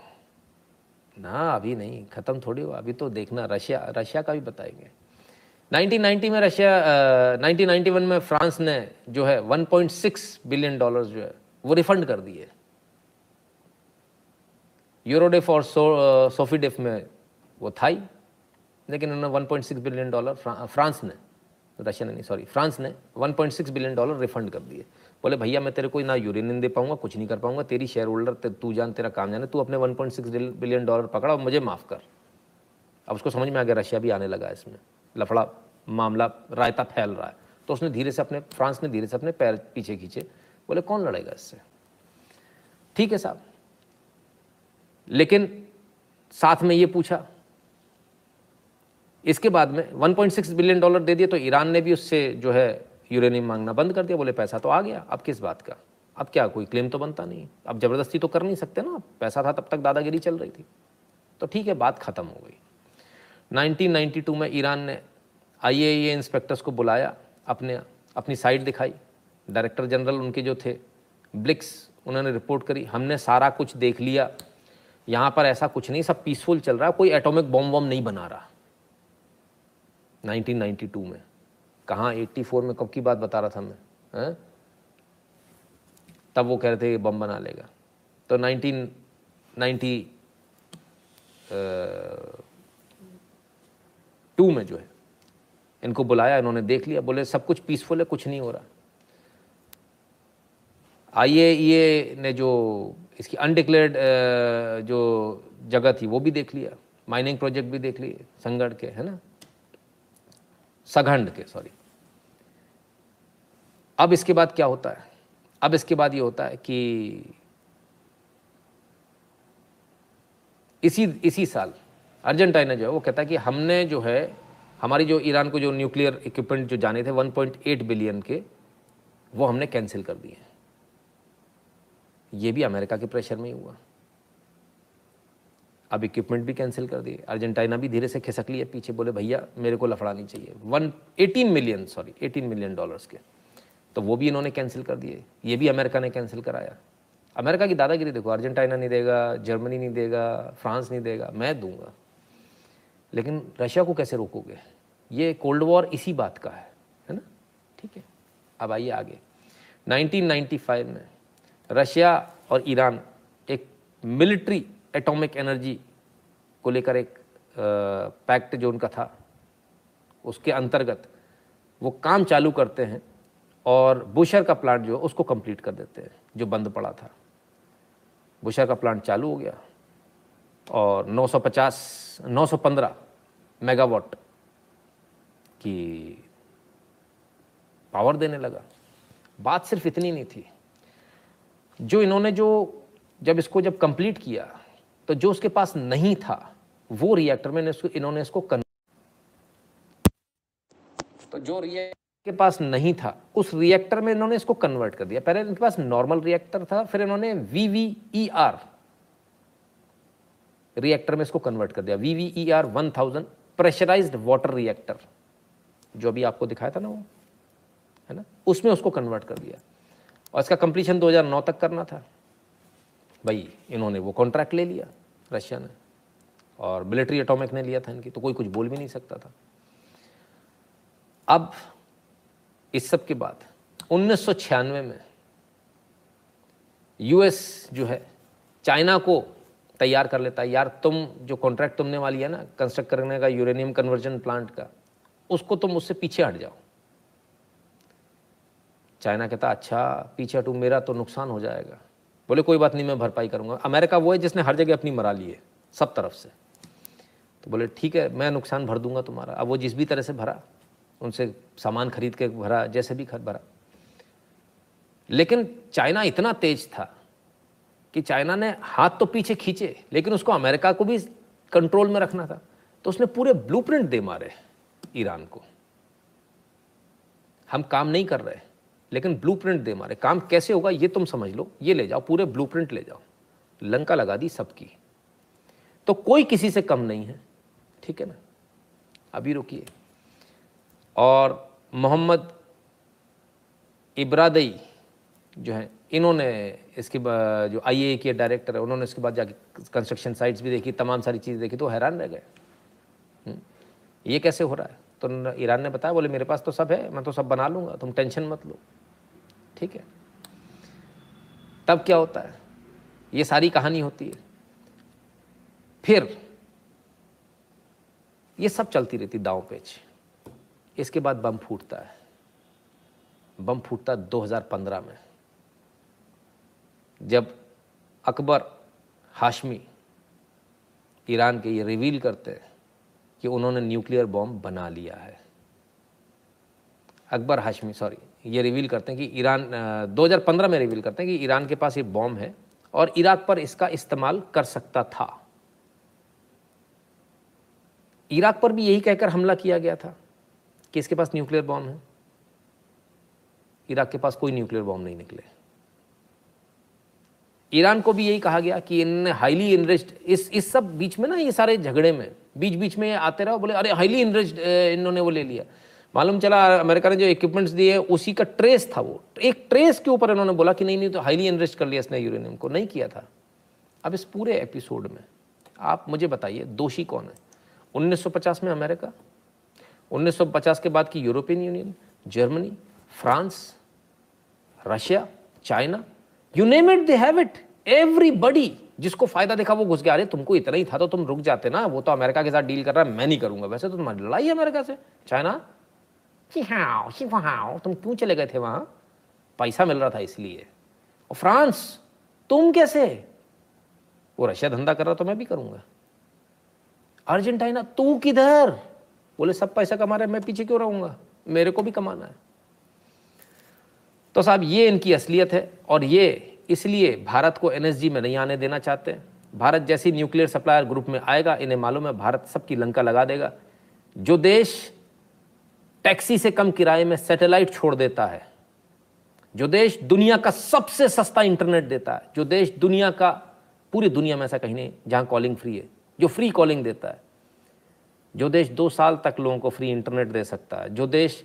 ना अभी नहीं, ख़त्म थोड़ी हुआ, अभी तो देखना, रशिया का भी बताएंगे। 1990 में रशिया 1991 में फ्रांस ने जो है $1.6 बिलियन जो है वो रिफंड कर दिए। यूरोडेफ और सोफीडेफ में वो था ही, लेकिन उन्होंने $1.6 बिलियन फ्रांस ने, रशिया ने नहीं, सॉरी, फ्रांस ने $1.6 बिलियन रिफंड कर दिए। बोले भैया मैं तेरे को ना यूरेनियम दे पाऊंगा, कुछ नहीं कर पाऊंगा, तेरी शेयर होल्डर तू जान, तेरा काम जाने, तू अपने $1.6 बिलियन पकड़ा और मुझे माफ़ कर। अब उसको समझ में आ गया, रशिया भी आने लगा इसमें, लफड़ा मामला रायता फैल रहा है। तो उसने धीरे से फ्रांस ने धीरे से अपने पैर पीछे खींचे, बोले कौन लड़ेगा इससे, ठीक है साहब। लेकिन साथ में ये पूछा, इसके बाद में $1.6 बिलियन दे दिए, तो ईरान ने भी उससे जो है यूरेनियम मांगना बंद कर दिया। बोले पैसा तो आ गया, अब किस बात का, अब क्या कोई क्लेम तो बनता नहीं, अब ज़बरदस्ती तो कर नहीं सकते ना, पैसा था तब तक दादागिरी चल रही थी, तो ठीक है बात ख़त्म हो गई। 1992 में ईरान ने IAEA इंस्पेक्टर्स को बुलाया, अपनी साइट दिखाई। डायरेक्टर जनरल उनके जो थे ब्लिक्स, उन्होंने रिपोर्ट करी, हमने सारा कुछ देख लिया, यहाँ पर ऐसा कुछ नहीं, सब पीसफुल चल रहा है, कोई एटॉमिक बॉम्ब वॉम्ब नहीं बना रहा। 1992 में, कहाँ 84 में कब की बात बता रहा था मैं, है? तब वो कह रहे थे बम बना लेगा। तो 1992 में जो है इनको बुलाया, इन्होंने देख लिया, बोले सब कुछ पीसफुल है, कुछ नहीं हो रहा। IAEA ने जो इसकी अनडिक्लेयर्ड जो जगह थी वो भी देख लिया, माइनिंग प्रोजेक्ट भी देख लिए, संगढ़ के, है ना, सघंड के, सॉरी। अब इसके बाद क्या होता है, अब इसके बाद ये होता है कि इसी साल अर्जेंटीना जो है वो कहता है कि हमने जो है हमारी जो ईरान को जो न्यूक्लियर इक्विपमेंट जो जाने थे 1.8 बिलियन के, वो हमने कैंसिल कर दिए। ये भी अमेरिका के प्रेशर में ही हुआ। अब इक्विपमेंट भी कैंसिल कर दिए, अर्जेंटीना भी धीरे से खिसक लिया पीछे, बोले भैया मेरे को लफड़ा नहीं चाहिए। 18 मिलियन डॉलर्स के, तो वो भी इन्होंने कैंसिल कर दिए। ये भी अमेरिका ने कैंसिल कराया। अमेरिका की दादागिरी देखो, अर्जेंटीना नहीं देगा, जर्मनी नहीं देगा, फ्रांस नहीं देगा, मैं दूंगा। लेकिन रशिया को कैसे रोकोगे? ये कोल्ड वॉर इसी बात का है ना, ठीक है। अब आइए आगे। 1995 में रशिया और ईरान एक मिलिट्री एटॉमिक एनर्जी को लेकर एक पैक्ट जो उनका था, उसके अंतर्गत वो काम चालू करते हैं और बुशर का प्लांट जो है उसको कंप्लीट कर देते हैं, जो बंद पड़ा था। बुशर का प्लांट चालू हो गया और 915 मेगावाट की पावर देने लगा। बात सिर्फ इतनी नहीं थी, जो इन्होंने जब कंप्लीट किया तो जो उसके पास नहीं था वो रिएक्टर में इन्होंने इसको तो जो रिएक्टर के पास नहीं था उस रिएक्टर में इन्होंने इसको कन्वर्ट कर दिया। पहले इनके पास नॉर्मल रिएक्टर था, फिर इन्होंने VVER रिएक्टर में इसको कन्वर्ट कर दिया। VVER 1000 प्रेशराइज्ड वाटर रिएक्टर, जो अभी आपको दिखाया था ना वो, है ना, उसमें उसको कन्वर्ट कर दिया। और इसका कंप्लीशन 2009 तक करना था। भाई इन्होंने वो कॉन्ट्रैक्ट ले लिया रशिया ने, और मिलिट्री एटॉमिक ने लिया था इनकी, तो कोई कुछ बोल भी नहीं सकता था। अब इस सब के बाद 1996 में US जो है चाइना को तैयार कर लेता है, यार तुम जो कॉन्ट्रैक्ट तुमने वाली है ना कंस्ट्रक्ट करने का यूरेनियम कन्वर्जन प्लांट का, उसको तुम उससे पीछे हट जाओ। चाइना कहता अच्छा पीछे हटूं, मेरा तो नुकसान हो जाएगा। बोले कोई बात नहीं, मैं भरपाई करूंगा। अमेरिका वो है जिसने हर जगह अपनी मरा ली है सब तरफ से, तो बोले ठीक है मैं नुकसान भर दूंगा तुम्हारा। अब वो जिस भी तरह से भरा, उनसे सामान खरीद के भरा, जैसे भी भरा। लेकिन चाइना इतना तेज था कि चाइना ने हाथ तो पीछे खींचे, लेकिन उसको अमेरिका को भी कंट्रोल में रखना था, तो उसने पूरे ब्लूप्रिंट दे मारे ईरान को। हम काम नहीं कर रहे लेकिन ब्लूप्रिंट दे मारे, काम कैसे होगा ये तुम समझ लो, ये ले जाओ, पूरे ब्लूप्रिंट ले जाओ। लंका लगा दी सबकी, तो कोई किसी से कम नहीं है, ठीक है ना। अभी रुकिए, और मोहम्मद इब्रादई जो है, इन्होंने इसके बाद जो IAEA के डायरेक्टर है, उन्होंने इसके बाद जाके कंस्ट्रक्शन साइट्स भी देखी, तमाम सारी चीज़ देखी, तो हैरान रह गए ये कैसे हो रहा है। तो ईरान ने बताया, बोले मेरे पास तो सब है, मैं तो सब बना लूँगा, तुम टेंशन मत लो, ठीक है। तब क्या होता है, ये सारी कहानी होती है। फिर ये सब चलती रहती दांव पेच। इसके बाद बम फूटता है। बम फूटता 2015 में, जब अकबर हाशमी ईरान के ये रिवील करते हैं कि उन्होंने न्यूक्लियर बॉम्ब बना लिया है। अकबर हाशमी ये रिवील करते हैं कि ईरान 2015 में रिवील करते हैं कि ईरान के पास ये बॉम्ब है और इराक पर इसका इस्तेमाल कर सकता था। इराक पर भी यही कहकर हमला किया गया था कि इसके पास न्यूक्लियर बॉम्ब है। इराक के पास कोई न्यूक्लियर बॉम्ब नहीं निकले। ईरान को भी यही कहा गया कि इन्होंने हाईली इनरिच्ड, इस सब बीच में ना, ये सारे झगड़े में बीच बीच में आते रहो, बोले अरे हाईली इनरिच्ड इन्होंने वो ले लिया। मालूम चला अमेरिका ने जो इक्विपमेंट्स दिए उसी का ट्रेस था, वो एक ट्रेस के ऊपर इन्होंने बोला कि नहीं नहीं तो हाईली इनरिच्ड कर लिया इसने यूरेनियम को, नहीं किया था। अब इस पूरे एपिसोड में आप मुझे बताइए दोषी कौन है? 1950 में अमेरिका, 1950 के बाद की European union, Germany, France, Russia, China, you name it they have it, everybody. जिसको फायदा देखा वो घुस गया। अरे तुमको इतना ही था तो तुम रुक जाते ना, वो तो अमेरिका के साथ डील कर रहा है, मैं नहीं करूंगा। वैसे तो तुम्हारी लड़ाई है अमेरिका से। चाइना तुम क्यों चले गए थे वहां? पैसा मिल रहा था इसलिए। और फ्रांस, तुम कैसे? वो रशिया धंधा कर रहा तो मैं भी करूंगा। अर्जेंटीना, तू किधर? बोले सब पैसा कमा रहे, मैं पीछे क्यों रहूंगा, मेरे को भी कमाना है। तो साहब ये इनकी असलियत है और ये इसलिए भारत को एनएसजी में नहीं आने देना चाहते। भारत जैसी न्यूक्लियर सप्लायर ग्रुप में आएगा, इन्हें मालूम है भारत सबकी लंका लगा देगा। जो देश टैक्सी से कम किराए में सैटेलाइट छोड़ देता है, जो देश दुनिया का सबसे सस्ता इंटरनेट देता है, जो देश दुनिया का, पूरी दुनिया में ऐसा कहीं नहीं जहां कॉलिंग फ्री है, जो फ्री कॉलिंग देता है, जो देश 2 साल तक लोगों को फ्री इंटरनेट दे सकता है, जो देश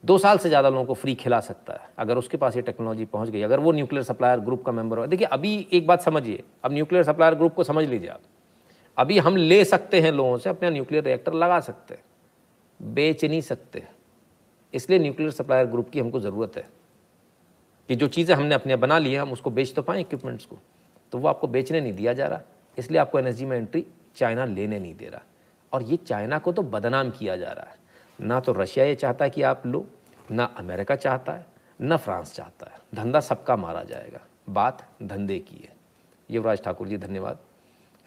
2 साल से ज़्यादा लोगों को फ्री खिला सकता है, अगर उसके पास ये टेक्नोलॉजी पहुंच गई, अगर वो न्यूक्लियर सप्लायर ग्रुप का मेंबर हो। देखिए अभी एक बात समझिए, अब न्यूक्लियर सप्लायर ग्रुप को समझ लीजिए आप, अभी हम ले सकते हैं लोगों से, अपना न्यूक्लियर रिएक्टर लगा सकते हैं, बेच नहीं सकते। इसलिए न्यूक्लियर सप्लायर ग्रुप की हमको ज़रूरत है कि जो चीज़ें हमने अपने बना ली हैं हम उसको बेच तो पाएँ इक्विपमेंट्स को, तो वो आपको बेचने नहीं दिया जा रहा। इसलिए आपको एनर्जी में एंट्री चाइना लेने नहीं दे रहा, और ये चाइना को तो बदनाम किया जा रहा है। ना तो रशिया ये चाहता है कि आप लो, ना अमेरिका चाहता है, ना फ्रांस चाहता है। धंधा सबका मारा जाएगा, बात धंधे की है। युवराज ठाकुर जी धन्यवाद।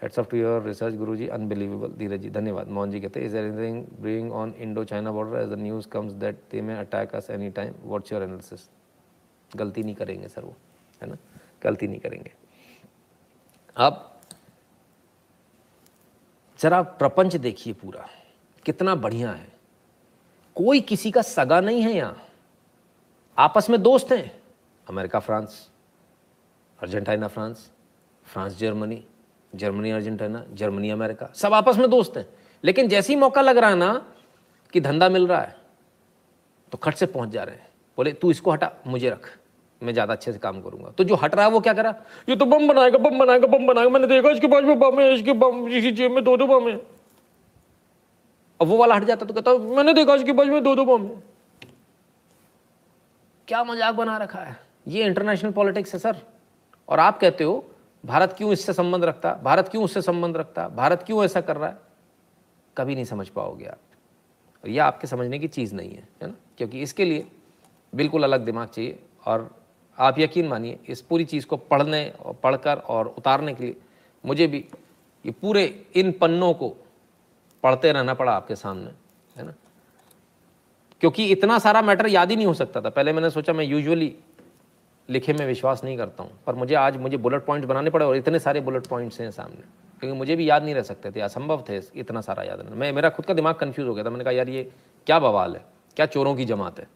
Hats off to your research guru ji, unbelievable. धीरज जी धन्यवाद। मोहन जी कहते हैं is anything brewing on Indo China border as the news comes that they may attack us any time, what's your analysis? गलती नहीं करेंगे सर वो, है ना, गलती नहीं करेंगे। अब जरा प्रपंच देखिए पूरा कितना बढ़िया है, कोई किसी का सगा नहीं है यहाँ, आपस में दोस्त हैं। America France, Argentina France, France Germany, Germany Argentina, Germany America, सब आपस में दोस्त हैं। लेकिन जैसे ही मौका लग रहा है ना कि धंधा मिल रहा है तो खट से पहुंच जा रहे हैं, बोले तू इसको हटा, मुझे रख, मैं ज्यादा अच्छे से काम करूंगा। तो जो हट रहा है वो क्या करा, ये तो बम बनाएगा, बम बनाएगा, बम बनाएगा, मैंने देखा इसके पास में बम है, इसके बम, इसी जेब में 2-2 बम है। और वो वाला हट जाता तो कहता मैंने देखा इसके पास में 2-2 बम है। क्या मजाक बना रखा है, ये इंटरनेशनल पॉलिटिक्स है सर। और आप कहते हो भारत क्यों इससे संबंध रखता, भारत क्यों उससे संबंध रखता, भारत क्यों ऐसा कर रहा है? कभी नहीं समझ पाओगे आप, और यह आपके समझने की चीज़ नहीं है ना, क्योंकि इसके लिए बिल्कुल अलग दिमाग चाहिए। और आप यकीन मानिए इस पूरी चीज़ को पढ़ने और पढ़कर और उतारने के लिए मुझे भी ये पूरे इन पन्नों को पढ़ते रहना पड़ा आपके सामने, है ना, क्योंकि इतना सारा मैटर याद ही नहीं हो सकता था। पहले मैंने सोचा, मैं यूजुअली लिखे में विश्वास नहीं करता हूँ, पर मुझे बुलेट पॉइंट्स बनाने पड़े, और इतने सारे बुलेट पॉइंट्स हैं सामने, क्योंकि मुझे भी याद नहीं रह सकते थे, असंभव थे इतना सारा याद रहना। मेरा खुद का दिमाग कंफ्यूज हो गया था। मैंने कहा यार ये क्या बवाल है, क्या चोरों की जमात है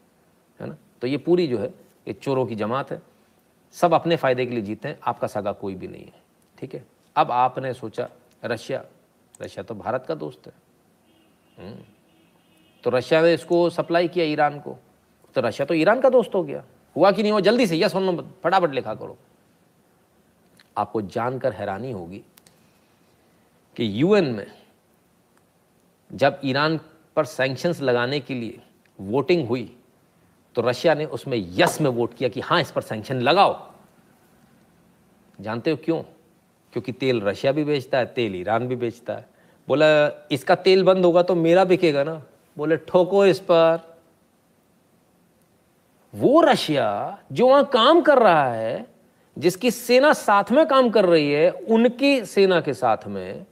ना। तो ये पूरी जो है ये चोरों की जमात है, सब अपने फ़ायदे के लिए जीते हैं, आपका सगा कोई भी नहीं है, ठीक है। अब आपने सोचा रशिया तो भारत का दोस्त है, तो रशिया ने इसको सप्लाई किया ईरान को, तो रशिया तो ईरान का दोस्त हो गया। हुआ कि नहीं हुआ, जल्दी से यस और नो फटाफट लिखा करो। आपको जानकर हैरानी होगी कि यूएन में जब ईरान पर सैंक्शंस लगाने के लिए वोटिंग हुई तो रशिया ने उसमें यस में वोट किया कि हाँ इस पर सैंक्शन लगाओ। जानते हो क्यों? क्योंकि तेल रशिया भी बेचता है, तेल ईरान भी बेचता है। बोला इसका तेल बंद होगा तो मेरा बिकेगा ना, बोले ठोको इस पर। वो रशिया जो वहां काम कर रहा है, जिसकी सेना साथ में काम कर रही है, उनकी सेना के साथ में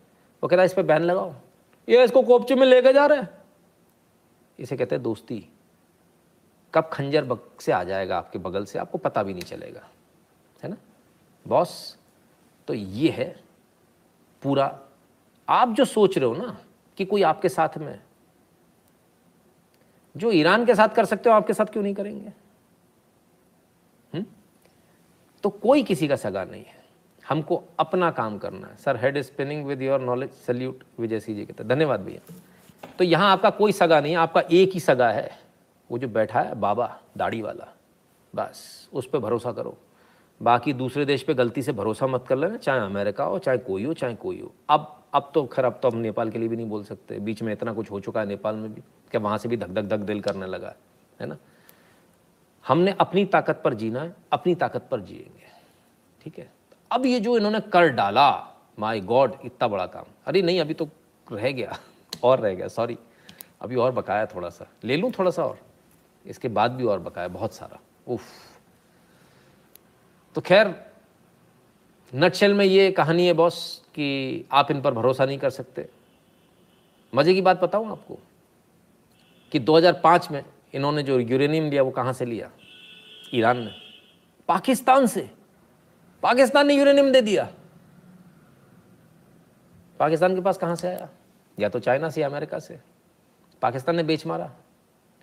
वो कहता है इस पर बैन लगाओ, ये इसको कोपचे में लेके जा रहे हैं। इसे कहते हैं दोस्ती। कब खंजर से आ जाएगा आपके बगल से आपको पता भी नहीं चलेगा, है ना बॉस। तो ये है पूरा। आप जो सोच रहे हो ना कि कोई आपके साथ में, जो ईरान के साथ कर सकते हो आपके साथ क्यों नहीं करेंगे? तो कोई किसी का सगा नहीं है, हमको अपना काम करना है। Sir head spinning with your knowledge, salute Vijay Singh ji कहते हैं, धन्यवाद भैया। तो यहां आपका कोई सगा नहीं है, आपका एक ही सगा है, वो जो बैठा है बाबा दाढ़ी वाला, बस उस पर भरोसा करो। बाकी दूसरे देश पे गलती से भरोसा मत कर लेना, चाहे अमेरिका हो, चाहे कोई हो, चाहे कोई हो। अब तो खैर अब तो हम नेपाल के लिए भी नहीं बोल सकते, बीच में इतना कुछ हो चुका है नेपाल में भी, क्या वहाँ से भी धक धक धक दिल करने लगा है ना। हमने अपनी ताकत पर जीना है, अपनी ताकत पर जिएंगे, ठीक है। अब ये जो इन्होंने कर डाला, माय गॉड, इतना बड़ा काम। अरे नहीं, अभी तो रह गया और रह गया, सॉरी, अभी और बकाया, थोड़ा सा ले लूँ, थोड़ा सा और, इसके बाद भी और बकाया बहुत सारा, उफ। तो खैर नटशेल में ये कहानी है बॉस कि आप इन पर भरोसा नहीं कर सकते। मजे की बात बताऊं आपको कि 2005 में इन्होंने जो यूरेनियम लिया वो कहां से लिया? ईरान ने, पाकिस्तान से। पाकिस्तान ने यूरेनियम दे दिया। पाकिस्तान के पास कहां से आया? या तो चाइना से या अमेरिका से। पाकिस्तान ने बेच मारा,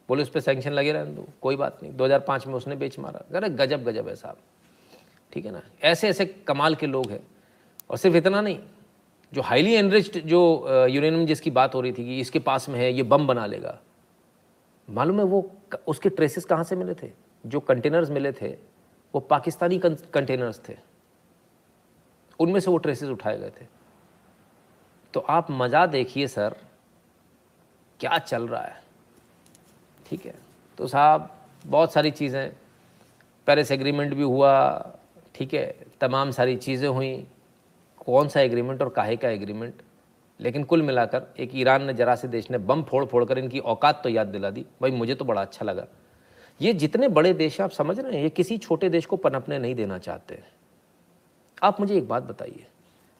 बोले उस पर सैंक्शन लगे रहने दो, कोई बात नहीं। 2005 में उसने बेच मारा। अरे गजब गजब है साहब, ठीक है ना। ऐसे ऐसे कमाल के लोग हैं। और सिर्फ इतना नहीं, जो हाईली एनरिच्ड जो यूरेनियम जिसकी बात हो रही थी कि इसके पास में है, ये बम बना लेगा, मालूम है वो उसके ट्रेसेस कहाँ से मिले थे? जो कंटेनर्स मिले थे वो पाकिस्तानी कंटेनर्स थे, उनमें से वो ट्रेसेस उठाए गए थे। तो आप मज़ा देखिए सर क्या चल रहा है, ठीक है। तो साहब बहुत सारी चीज़ें, पेरिस एग्रीमेंट भी हुआ, ठीक है, तमाम सारी चीज़ें हुई। कौन सा एग्रीमेंट और काहे का एग्रीमेंट, लेकिन कुल मिलाकर एक ईरान ने, जरा से देश ने बम फोड़ फोड़ कर इनकी औकात तो याद दिला दी। भाई मुझे तो बड़ा अच्छा लगा। ये जितने बड़े देश हैं आप समझ रहे हैं, ये किसी छोटे देश को पनपने नहीं देना चाहते। आप मुझे एक बात बताइए,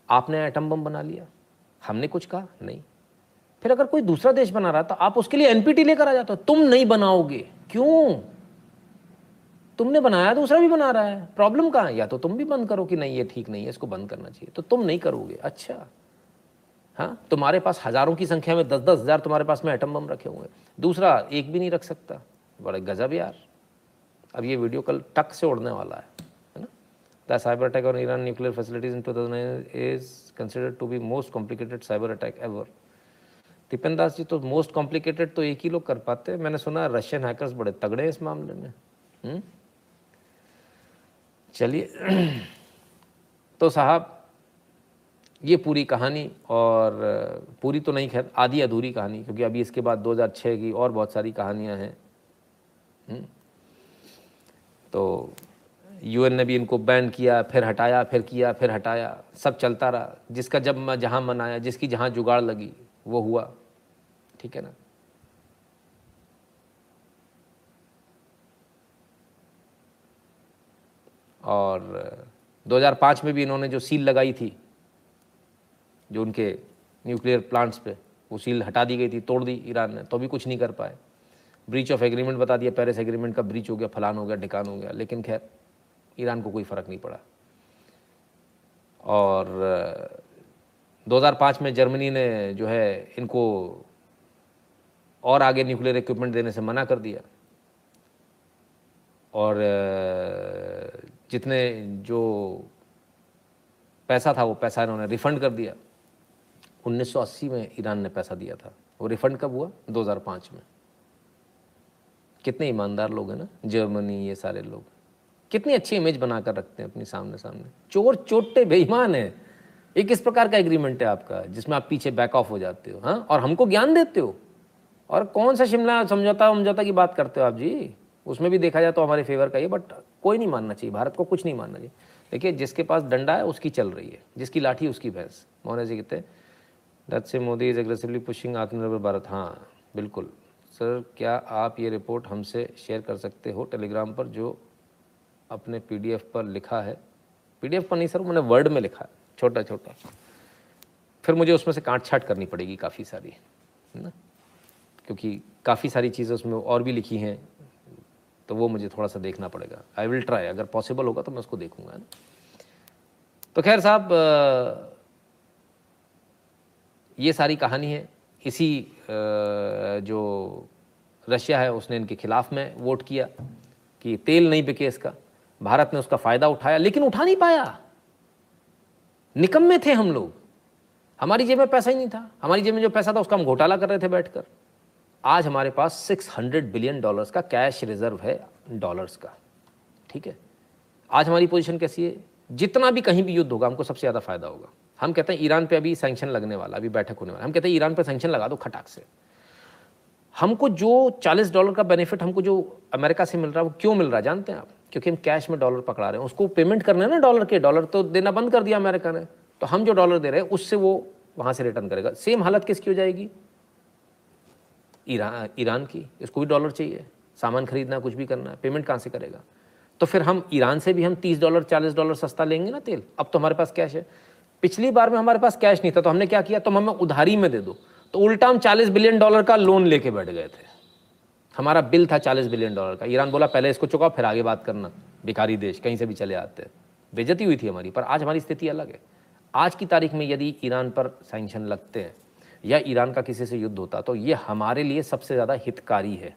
आपने एटम बम बना लिया, हमने कुछ कहा नहीं। फिर अगर कोई दूसरा देश बना रहा तो आप उसके लिए एनपीटी लेकर आ जाते हो। तुम नहीं बनाओगे, क्यों? तुमने बनाया, दूसरा भी बना रहा है, प्रॉब्लम कहाँ है? या तो तुम भी बंद करो कि नहीं ये ठीक नहीं है, इसको बंद करना चाहिए, तो तुम नहीं करोगे। अच्छा हाँ, तुम्हारे पास हजारों की संख्या में 10-10 हज़ार तुम्हारे पास में एटम बम रखे हुए हैं, दूसरा एक भी नहीं रख सकता। बड़े गजब यार। अब ये वीडियो कल टक से उड़ने वाला है ना। The cyber attack on Iran nuclear facilities in 2009 is considered to be most complicated cyber attack ever. Dipen Das ji, तो मोस्ट कॉम्प्लिकेटेड तो एक ही लोग कर पाते हैं। मैंने सुना रशियन हैकर्स बड़े तगड़े हैं इस मामले में। चलिए तो साहब ये पूरी कहानी, और पूरी तो नहीं, खैर आधी अधूरी कहानी, क्योंकि अभी इसके बाद 2006 की और बहुत सारी कहानियां हैं। तो यूएन ने भी इनको बैन किया, फिर हटाया, फिर किया, फिर हटाया, सब चलता रहा। जिसका जब जहाँ मन आया, जिसकी जहाँ जुगाड़ लगी वो हुआ, ठीक है ना। और 2005 में भी इन्होंने जो सील लगाई थी जो उनके न्यूक्लियर प्लांट्स पे, वो सील हटा दी गई थी, तोड़ दी ईरान ने, तो भी कुछ नहीं कर पाए। ब्रीच ऑफ एग्रीमेंट बता दिया, पेरिस एग्रीमेंट का ब्रीच हो गया, फलान हो गया, ढिकान हो गया, लेकिन खैर ईरान को कोई फ़र्क नहीं पड़ा। और 2005 में जर्मनी ने जो है इनको और आगे न्यूक्लियर इक्विपमेंट देने से मना कर दिया, और जितने जो पैसा था वो पैसा इन्होंने रिफ़ंड कर दिया। 1980 में ईरान ने पैसा दिया था, वो रिफ़ंड कब हुआ? 2005 में। कितने ईमानदार लोग हैं ना जर्मनी, ये सारे लोग कितनी अच्छी इमेज बनाकर रखते हैं अपनी सामने सामने। चोर चोटे बेईमान है। ये किस प्रकार का एग्रीमेंट है आपका जिसमें आप पीछे बैक ऑफ हो जाते हो, हाँ, और हमको ज्ञान देते हो? और कौन सा शिमला समझौता की बात करते हो आप जी? उसमें भी देखा जाए तो हमारे फेवर का ही, बट कोई नहीं मानना चाहिए, भारत को कुछ नहीं मानना चाहिए। देखिए जिसके पास डंडा है उसकी चल रही है, जिसकी लाठी उसकी भैंस। मोहन जी कहते हैं दैट से मोदी इज एग्रेसिवली पुशिंग आत्मनिर्भर भारत। हाँ बिल्कुल सर, क्या आप ये रिपोर्ट हमसे शेयर कर सकते हो टेलीग्राम पर, जो अपने PDF पर लिखा है? PDF पर नहीं सर, मैंने वर्ड में लिखा है, छोटा छोटा। फिर मुझे उसमें से काट छाट करनी पड़ेगी काफ़ी सारी, है ना, क्योंकि काफ़ी सारी चीज़ें उसमें और भी लिखी हैं, तो वो मुझे थोड़ा सा देखना पड़ेगा। आई विल ट्राई, अगर पॉसिबल होगा तो मैं उसको देखूंगा, है ना। तो खैर साहब, ये सारी कहानी है। इसी जो रशिया है उसने इनके खिलाफ में वोट किया कि तेल नहीं बिके इसका। भारत ने उसका फ़ायदा उठाया, लेकिन उठा नहीं पाया। निकम्मे थे हम लोग, हमारी जेब में पैसा ही नहीं था। हमारी जेब में जो पैसा था उसका हम घोटाला कर रहे थे बैठकर। आज हमारे पास 600 बिलियन डॉलर्स का कैश रिजर्व है, डॉलर्स का, ठीक है। आज हमारी पोजीशन कैसी है? जितना भी कहीं भी युद्ध होगा हमको सबसे ज़्यादा फायदा होगा। हम कहते हैं ईरान पे अभी सैंक्शन लगने वाला, अभी बैठक होने वाला, हम कहते हैं ईरान पे सैंक्शन लगा दो खटाक से। हमको जो $40 का बेनिफिट हमको जो अमेरिका से मिल रहा है वो क्यों मिल रहा है जानते हैं आप? क्योंकि हम कैश में डॉलर पकड़ा रहे हैं, उसको पेमेंट करना है ना डॉलर के। डॉलर तो देना बंद कर दिया अमेरिका ने, तो हम जो डॉलर दे रहे हैं उससे वो वहाँ से रिटर्न करेगा। सेम हालत किसकी हो जाएगी? ईरान की। इसको भी डॉलर चाहिए, सामान खरीदना, कुछ भी करना है, पेमेंट कहाँ से करेगा? तो फिर हम ईरान से भी हम $30 $40 सस्ता लेंगे ना तेल। अब तो हमारे पास कैश है। पिछली बार में हमारे पास कैश नहीं था, तो हमने क्या किया, तुम हमें उधारी में दे दो। तो उल्टा हम $40 बिलियन का लोन लेके बैठ गए थे। हमारा बिल था $40 बिलियन का। ईरान बोला पहले इसको चुकाओ फिर आगे बात करना, भिखारी देश कहीं से भी चले आते हैं। बेइज्जती हुई थी हमारी। पर आज हमारी स्थिति अलग है। आज की तारीख में यदि ईरान पर सैंक्शन लगते हैं या ईरान का किसी से युद्ध होता तो ये हमारे लिए सबसे ज़्यादा हितकारी है।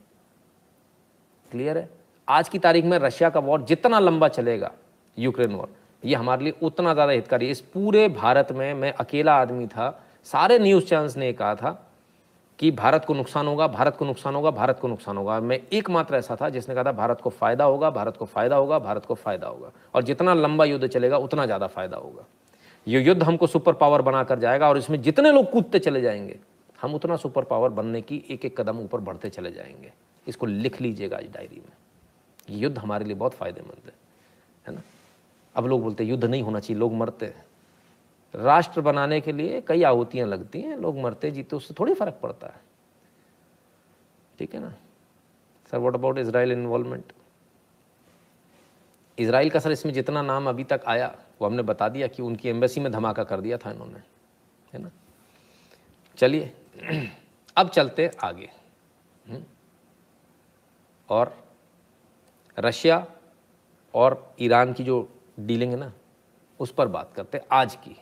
क्लियर है? आज की तारीख में रशिया का वॉर जितना लंबा चलेगा, यूक्रेन वॉर, ये हमारे लिए उतना ज़्यादा हितकारी है। इस पूरे भारत में मैं अकेला आदमी था, सारे न्यूज़ चैनल्स ने कहा था कि भारत को नुकसान होगा, भारत को नुकसान होगा, भारत को नुकसान होगा। मैं एकमात्र ऐसा था जिसने कहा था भारत को फ़ायदा होगा, भारत को फ़ायदा होगा, भारत को फ़ायदा होगा। और जितना लंबा युद्ध चलेगा उतना ज़्यादा फ़ायदा होगा। ये युद्ध हमको सुपर पावर बनाकर जाएगा, और इसमें जितने लोग कूदते चले जाएंगे हम उतना सुपर पावर बनने की एक एक कदम ऊपर बढ़ते चले जाएंगे। इसको लिख लीजिएगा आज डायरी में। ये युद्ध हमारे लिए बहुत फ़ायदेमंद है ना। अब लोग बोलते हैं युद्ध नहीं होना चाहिए, लोग मरते हैं। राष्ट्र बनाने के लिए कई आहुतियाँ लगती हैं, लोग मरते जीते उससे थोड़ी फ़र्क पड़ता है, ठीक है ना। Sir what about Israel involvement? Israel का सर इसमें जितना नाम अभी तक आया वो हमने बता दिया कि उनकी एम्बेसी में धमाका कर दिया था इन्होंने, है ना। चलिए अब चलते आगे। और रशिया और ईरान की जो डीलिंग है ना उस पर बात करते हैं आज की।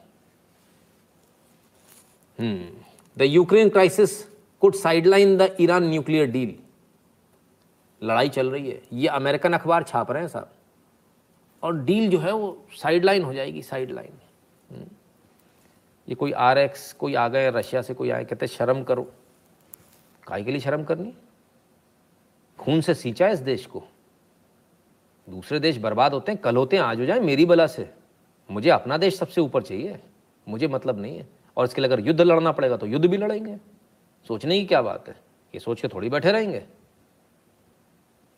The Ukraine crisis could sideline the Iran nuclear deal. लड़ाई चल रही है, ये अमेरिकन अखबार छाप रहे हैं साहब, और डील जो है वो साइडलाइन हो जाएगी, साइडलाइन। ये कोई RX कोई आ गए रशिया से, कोई आए कहते शर्म करो। काहे के लिए शर्म करनी? खून से सींचा है इस देश को। दूसरे देश बर्बाद होते हैं, कल होते हैं, आज हो जाए, मेरी बला से। मुझे अपना देश सबसे ऊपर चाहिए, मुझे मतलब नहीं है। और इसके लिए अगर युद्ध लड़ना पड़ेगा तो युद्ध भी लड़ेंगे, सोचने की क्या बात है। ये सोच के थोड़ी बैठे रहेंगे।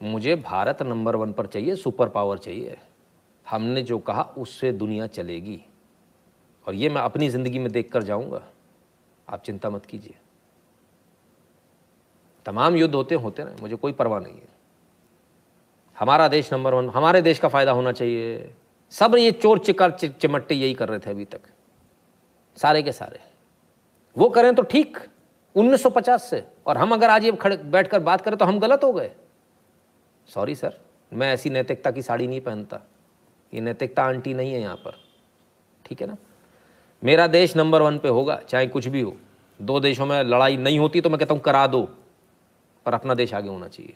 मुझे भारत नंबर 1 पर चाहिए, सुपर पावर चाहिए। हमने जो कहा उससे दुनिया चलेगी, और ये मैं अपनी ज़िंदगी में देख कर जाऊँगा, आप चिंता मत कीजिए। तमाम युद्ध होते रहे, मुझे कोई परवाह नहीं है। हमारा देश नंबर 1, हमारे देश का फ़ायदा होना चाहिए। सब ये चोर चिकार चिमट्टे यही कर रहे थे अभी तक, सारे के सारे। वो करें तो ठीक 1950 से, और हम अगर आज ये खड़े बैठ कर बात करें तो हम गलत हो गए। सॉरी सर, मैं ऐसी नैतिकता की साड़ी नहीं पहनता। ये नैतिकता आंटी नहीं है यहाँ पर, ठीक है ना। मेरा देश नंबर 1 पे होगा चाहे कुछ भी हो। 2 देशों में लड़ाई नहीं होती तो मैं कहता हूँ करा दो, पर अपना देश आगे होना चाहिए।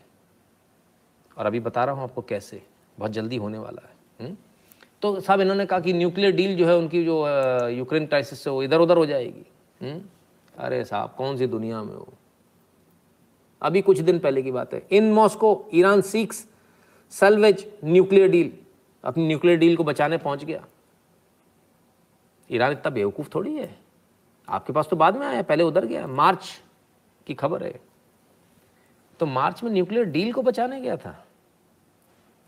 और अभी बता रहा हूँ आपको कैसे, बहुत जल्दी होने वाला है। तो साहब इन्होंने कहा कि न्यूक्लियर डील जो है उनकी, जो यूक्रेन क्राइसिस से, वो इधर उधर हो जाएगी। अरे साहब कौन सी दुनिया में हो। अभी कुछ दिन पहले की बात है, in Moscow Iran seeks salvage nuclear deal. अपनी न्यूक्लियर डील को बचाने पहुंच गया। ईरान इतना बेवकूफ़ थोड़ी है, आपके पास तो बाद में आया, पहले उधर गया। मार्च की खबर है, तो मार्च में न्यूक्लियर डील को बचाने गया था।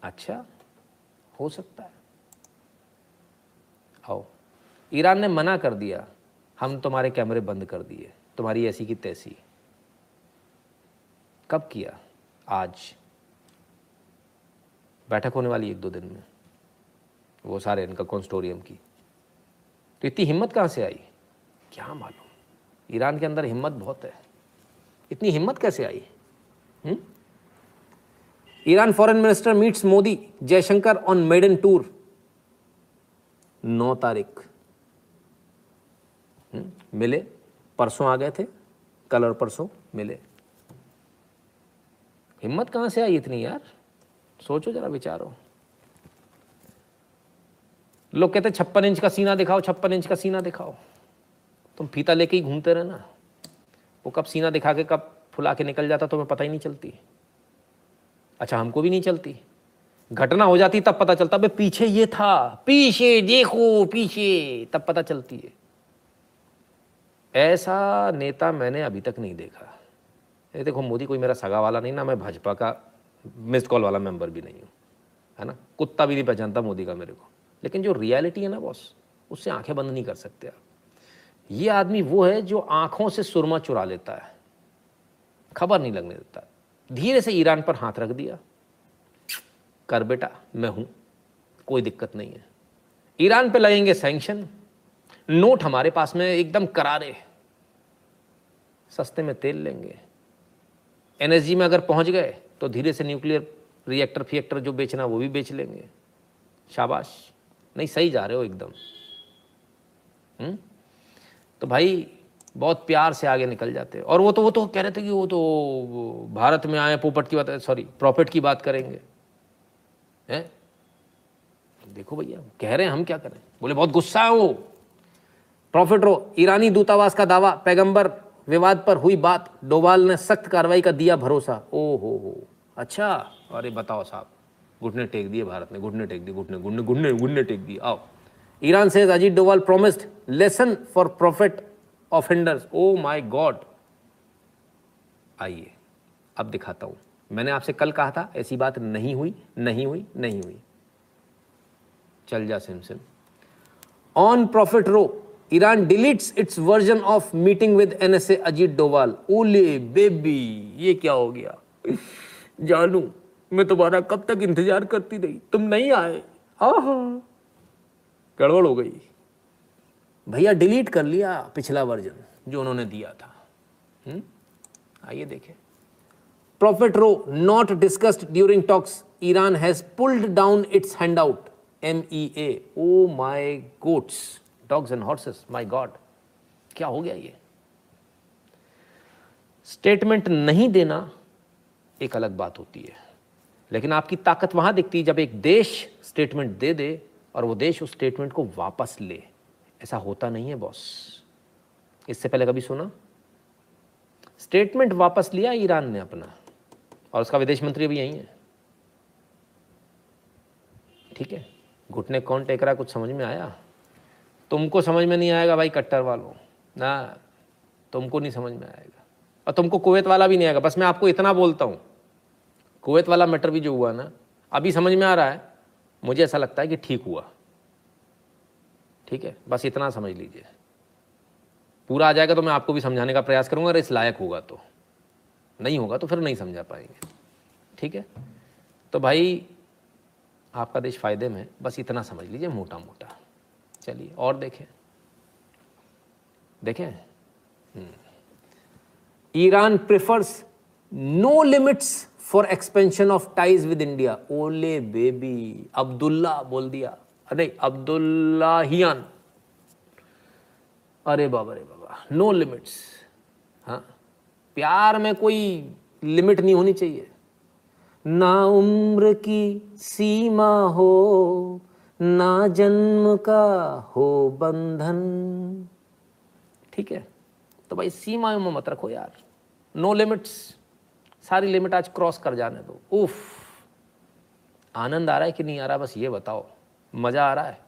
अच्छा, हो सकता है। आओ, ईरान ने मना कर दिया, हम तुम्हारे कैमरे बंद कर दिए, तुम्हारी ऐसी की तैसी। कब किया? आज बैठक होने वाली 1-2 दिन में, वो सारे इनका कॉन्स्टोरियम की। तो इतनी हिम्मत कहाँ से आई? क्या मालूम, ईरान के अंदर हिम्मत बहुत है। इतनी हिम्मत कैसे आई? Iran foreign minister meets Modi Jaishankar on maiden tour 9 तारीख। मिले, परसों आ गए थे, कल और परसों मिले। हिम्मत कहां से आई इतनी यार? सोचो जरा, विचारो। लोग कहते 56 इंच का सीना दिखाओ, 56 इंच का सीना दिखाओ। तुम फीता लेके ही घूमते रहना, वो कब सीना दिखा के कब फुला के निकल जाता तुम्हें पता ही नहीं चलती। अच्छा, हमको भी नहीं चलती, घटना हो जाती तब पता चलता, बे पीछे ये था, पीछे देखो, पीछे, तब पता चलती है। ऐसा नेता मैंने अभी तक नहीं देखा। ये देखो, मोदी कोई मेरा सगा वाला नहीं ना, मैं भाजपा का मिस्ड कॉल वाला मेंबर भी नहीं हूँ, है ना, कुत्ता भी नहीं पहचानता मोदी का मेरे को। लेकिन जो रियलिटी है ना बॉस, उससे आंखें बंद नहीं कर सकते आप। ये आदमी वो है जो आंखों से सुरमा चुरा लेता है, खबर नहीं लगने देता। धीरे से ईरान पर हाथ रख दिया, कर बेटा, मैं हूं, कोई दिक्कत नहीं है। ईरान पे लगेंगे सैंक्शन, नोट हमारे पास में एकदम करारे, सस्ते में तेल लेंगे। एनर्जी में अगर पहुंच गए तो धीरे से न्यूक्लियर रिएक्टर फिएक्टर जो बेचना वो भी बेच लेंगे। शाबाश, नहीं सही जा रहे हो एकदम। तो भाई बहुत प्यार से आगे निकल जाते। और वो तो कह रहे थे कि वो तो भारत में आए, पोपट की बात, सॉरी प्रॉफिट की बात करेंगे, हैं? देखो भैया, कह रहे हैं, हम क्या करें। बोले बहुत गुस्सा है वो, प्रॉफिट रो। ईरानी दूतावास का दावा, पैगंबर विवाद पर हुई बात, डोभाल ने सख्त कार्रवाई का दिया भरोसा। ओ हो, अच्छा, अरे बताओ साहब, घुटने टेक दिए भारत ने, घुटने टेक दिए, घुटने टेक दिए। आओ, ईरान से Ajit Doval promised lesson for profit offenders. Oh my God. आइए अब दिखाता हूं। मैंने आपसे कल कहा था ऐसी बात नहीं हुई, नहीं हुई, नहीं हुई। चल जा सिम। On profit row, Iran deletes its version of meeting with NSA Ajit Doval. ओले बेबी, ये क्या हो गया? जानू, मैं तुम्हारा कब तक इंतजार करती रही, तुम नहीं आए। आहा, गड़बड़ हो गई भैया, डिलीट कर लिया पिछला वर्जन जो उन्होंने दिया था। आइए देखें। Profit row, not discussed during talks, Iran has pulled down its handout MEA। Oh my goats, dogs and horses, my God, क्या हो गया ये? स्टेटमेंट नहीं देना एक अलग बात होती है, लेकिन आपकी ताकत वहां दिखती है जब एक देश स्टेटमेंट दे दे और वो देश उस स्टेटमेंट को वापस ले। ऐसा होता नहीं है बॉस। इससे पहले कभी सुना? स्टेटमेंट वापस लिया ईरान ने अपना, और उसका विदेश मंत्री भी यही है। ठीक है, घुटने कौन टेक रहा, कुछ समझ में आया? तुमको समझ में नहीं आएगा भाई, कट्टर वालों ना, तुमको नहीं समझ में आएगा, और तुमको कुवैत वाला भी नहीं आएगा। बस मैं आपको इतना बोलता हूं, कुवैत वाला मैटर भी जो हुआ ना, अभी समझ में आ रहा है, मुझे ऐसा लगता है कि ठीक हुआ। ठीक है, बस इतना समझ लीजिए। पूरा आ जाएगा तो मैं आपको भी समझाने का प्रयास करूंगा, अगर इस लायक होगा तो। नहीं होगा तो फिर नहीं समझा पाएंगे। ठीक है, तो भाई आपका देश फायदे में, बस इतना समझ लीजिए मोटा मोटा। चलिए और देखें। Iran prefers no limits for expansion of ties with India. ओले बेबी, अब्दुल्ला बोल दिया, अरे अब्दुल्लाहियान, अरे बाबा रे बाबा, नो लिमिट्स। हाँ, प्यार में कोई लिमिट नहीं होनी चाहिए। ना उम्र की सीमा हो, ना जन्म का हो बंधन। ठीक है, तो भाई सीमा में मत रखो यार, नो लिमिट्स। सारी लिमिट आज क्रॉस कर जाने दो। उफ, आनंद आ रहा है कि नहीं आ रहा, बस ये बताओ। मजा आ रहा है?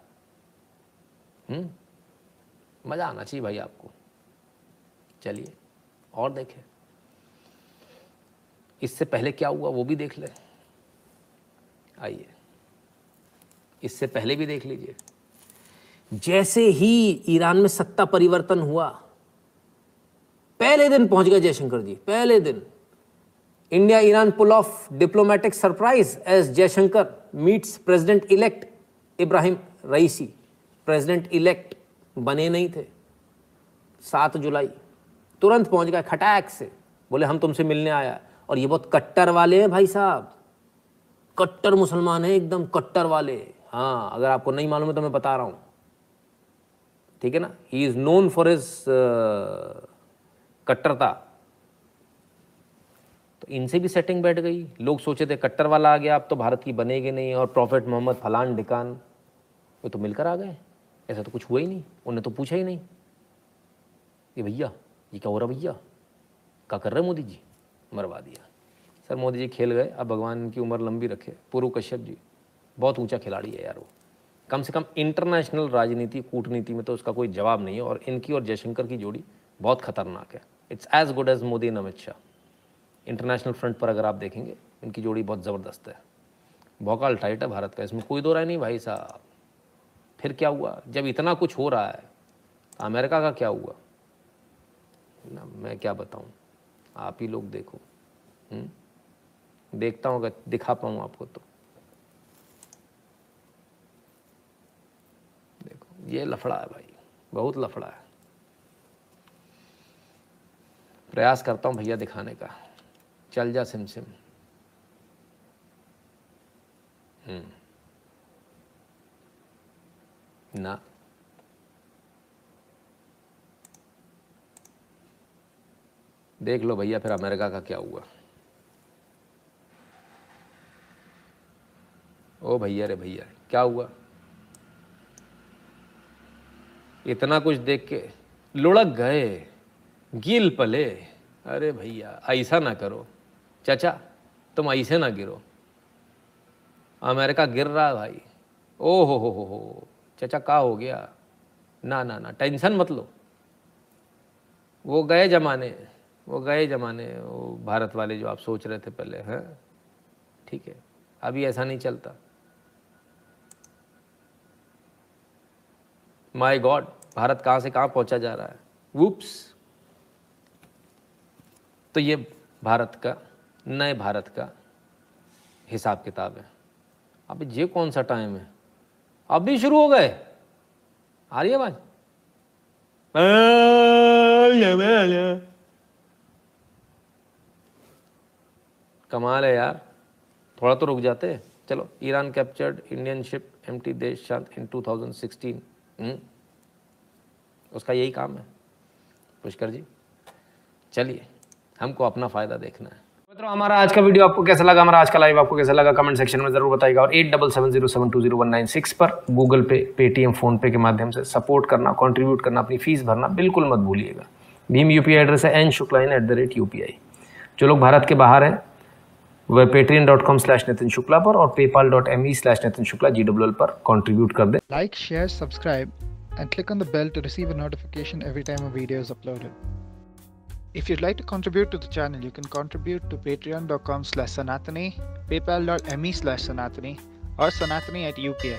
मजा आना चाहिए भाई आपको। चलिए और देखें, इससे पहले क्या हुआ वो भी देख ले। आइए, इससे पहले भी देख लीजिए। जैसे ही ईरान में सत्ता परिवर्तन हुआ, पहले दिन पहुंच गए जयशंकर जी, पहले दिन। India Iran pull off diplomatic surprise as Jaishankar meets president 7 जुलाई तुरंत पहुंच गए खटाक से, बोले हम तुमसे मिलने आया। और ये बहुत कट्टर वाले हैं भाई साहब, कट्टर मुसलमान है एकदम, कट्टर वाले। हाँ, अगर आपको नहीं मालूम है तो मैं बता रहा हूँ, ठीक है ना। He is known for his कट्टरता। तो इनसे भी सेटिंग बैठ गई। लोग सोचे थे कट्टर वाला आ गया, अब तो भारत की बनेगी नहीं, और प्रॉफेट मोहम्मद फलान ढिकान वो तो मिलकर आ गए। ऐसा तो कुछ हुआ ही नहीं, उन्हें तो पूछा ही नहीं कि भैया ये क्या हो रहा, भैया क्या कर रहे मोदी जी, मरवा दिया। सर मोदी जी खेल गए, अब भगवान इनकी उम्र लंबी रखे। पूर्व कश्यप जी बहुत ऊंचा खिलाड़ी है यार वो, कम से कम इंटरनेशनल राजनीति कूटनीति में तो उसका कोई जवाब नहीं है। और इनकी और जयशंकर की जोड़ी बहुत खतरनाक है। It's as good as Modi and Amit Shah. International front पर अगर आप देखेंगे इनकी जोड़ी बहुत ज़बरदस्त है। भौकाल टाइट है भारत का, इसमें कोई दो राय नहीं भाई साहब। फिर क्या हुआ, जब इतना कुछ हो रहा है तो अमेरिका का क्या हुआ ना, मैं क्या बताऊं, आप ही लोग देखो। देखता हूँ अगर दिखा पाऊँ आपको तो। देखो ये लफड़ा है भाई, बहुत लफड़ा है। प्रयास करता हूँ भैया दिखाने का, चल जा सिम सिम। ना देख लो भैया फिर अमेरिका का क्या हुआ। ओ भैया रे भैया क्या हुआ, इतना कुछ देख के लुढ़क गए, गिल पले। अरे भैया ऐसा ना करो चाचा, तुम ऐसे ना गिरो। अमेरिका गिर रहा है भाई। ओ हो चाचा क्या हो गया, ना ना ना टेंशन मत लो। वो गए जमाने, वो भारत वाले जो आप सोच रहे थे पहले हैं, ठीक है। अभी ऐसा नहीं चलता। माय गॉड, भारत कहाँ से कहाँ पहुँचा जा रहा है। वुप्स। तो ये भारत का, नए भारत का हिसाब किताब है। अभी ये कौन सा टाइम है, अभी शुरू हो गए। आ रही है आवाज, कमाल है यार, थोड़ा तो रुक जाते। चलो, Iran captured Indian ship empty देश शांत इन 2016। उसका यही काम है पुष्कर जी। चलिए, हमको अपना फ़ायदा देखना है। मित्रों, हमारा आज का वीडियो आपको कैसा लगा, हमारा आज का लाइव आपको कैसा लगा, कमेंट सेक्शन में जरूर बताइएगा। और 8770720196 पर गूगल पे, पेटीएम, फोन पे के माध्यम से सपोर्ट करना, कंट्रीब्यूट करना, अपनी फीस भरना बिल्कुल मत भूलिएगा। भीम यूपीआई एड्रेस है n.shukla@UPI। जो लोग भारत के बाहर हैं वह patreon.com/नितिन शुक्ला पर और paypal.me/नितिन शुक्ला GWL पर कंट्रीब्यूट कर दें। Like, share, subscribe and click on the bell to receive a notification every time a video is uploaded. If you'd like to contribute to the channel, you can contribute to patreon.com/Sanatani, paypal.me/Sanatani or Sanatani@UPI.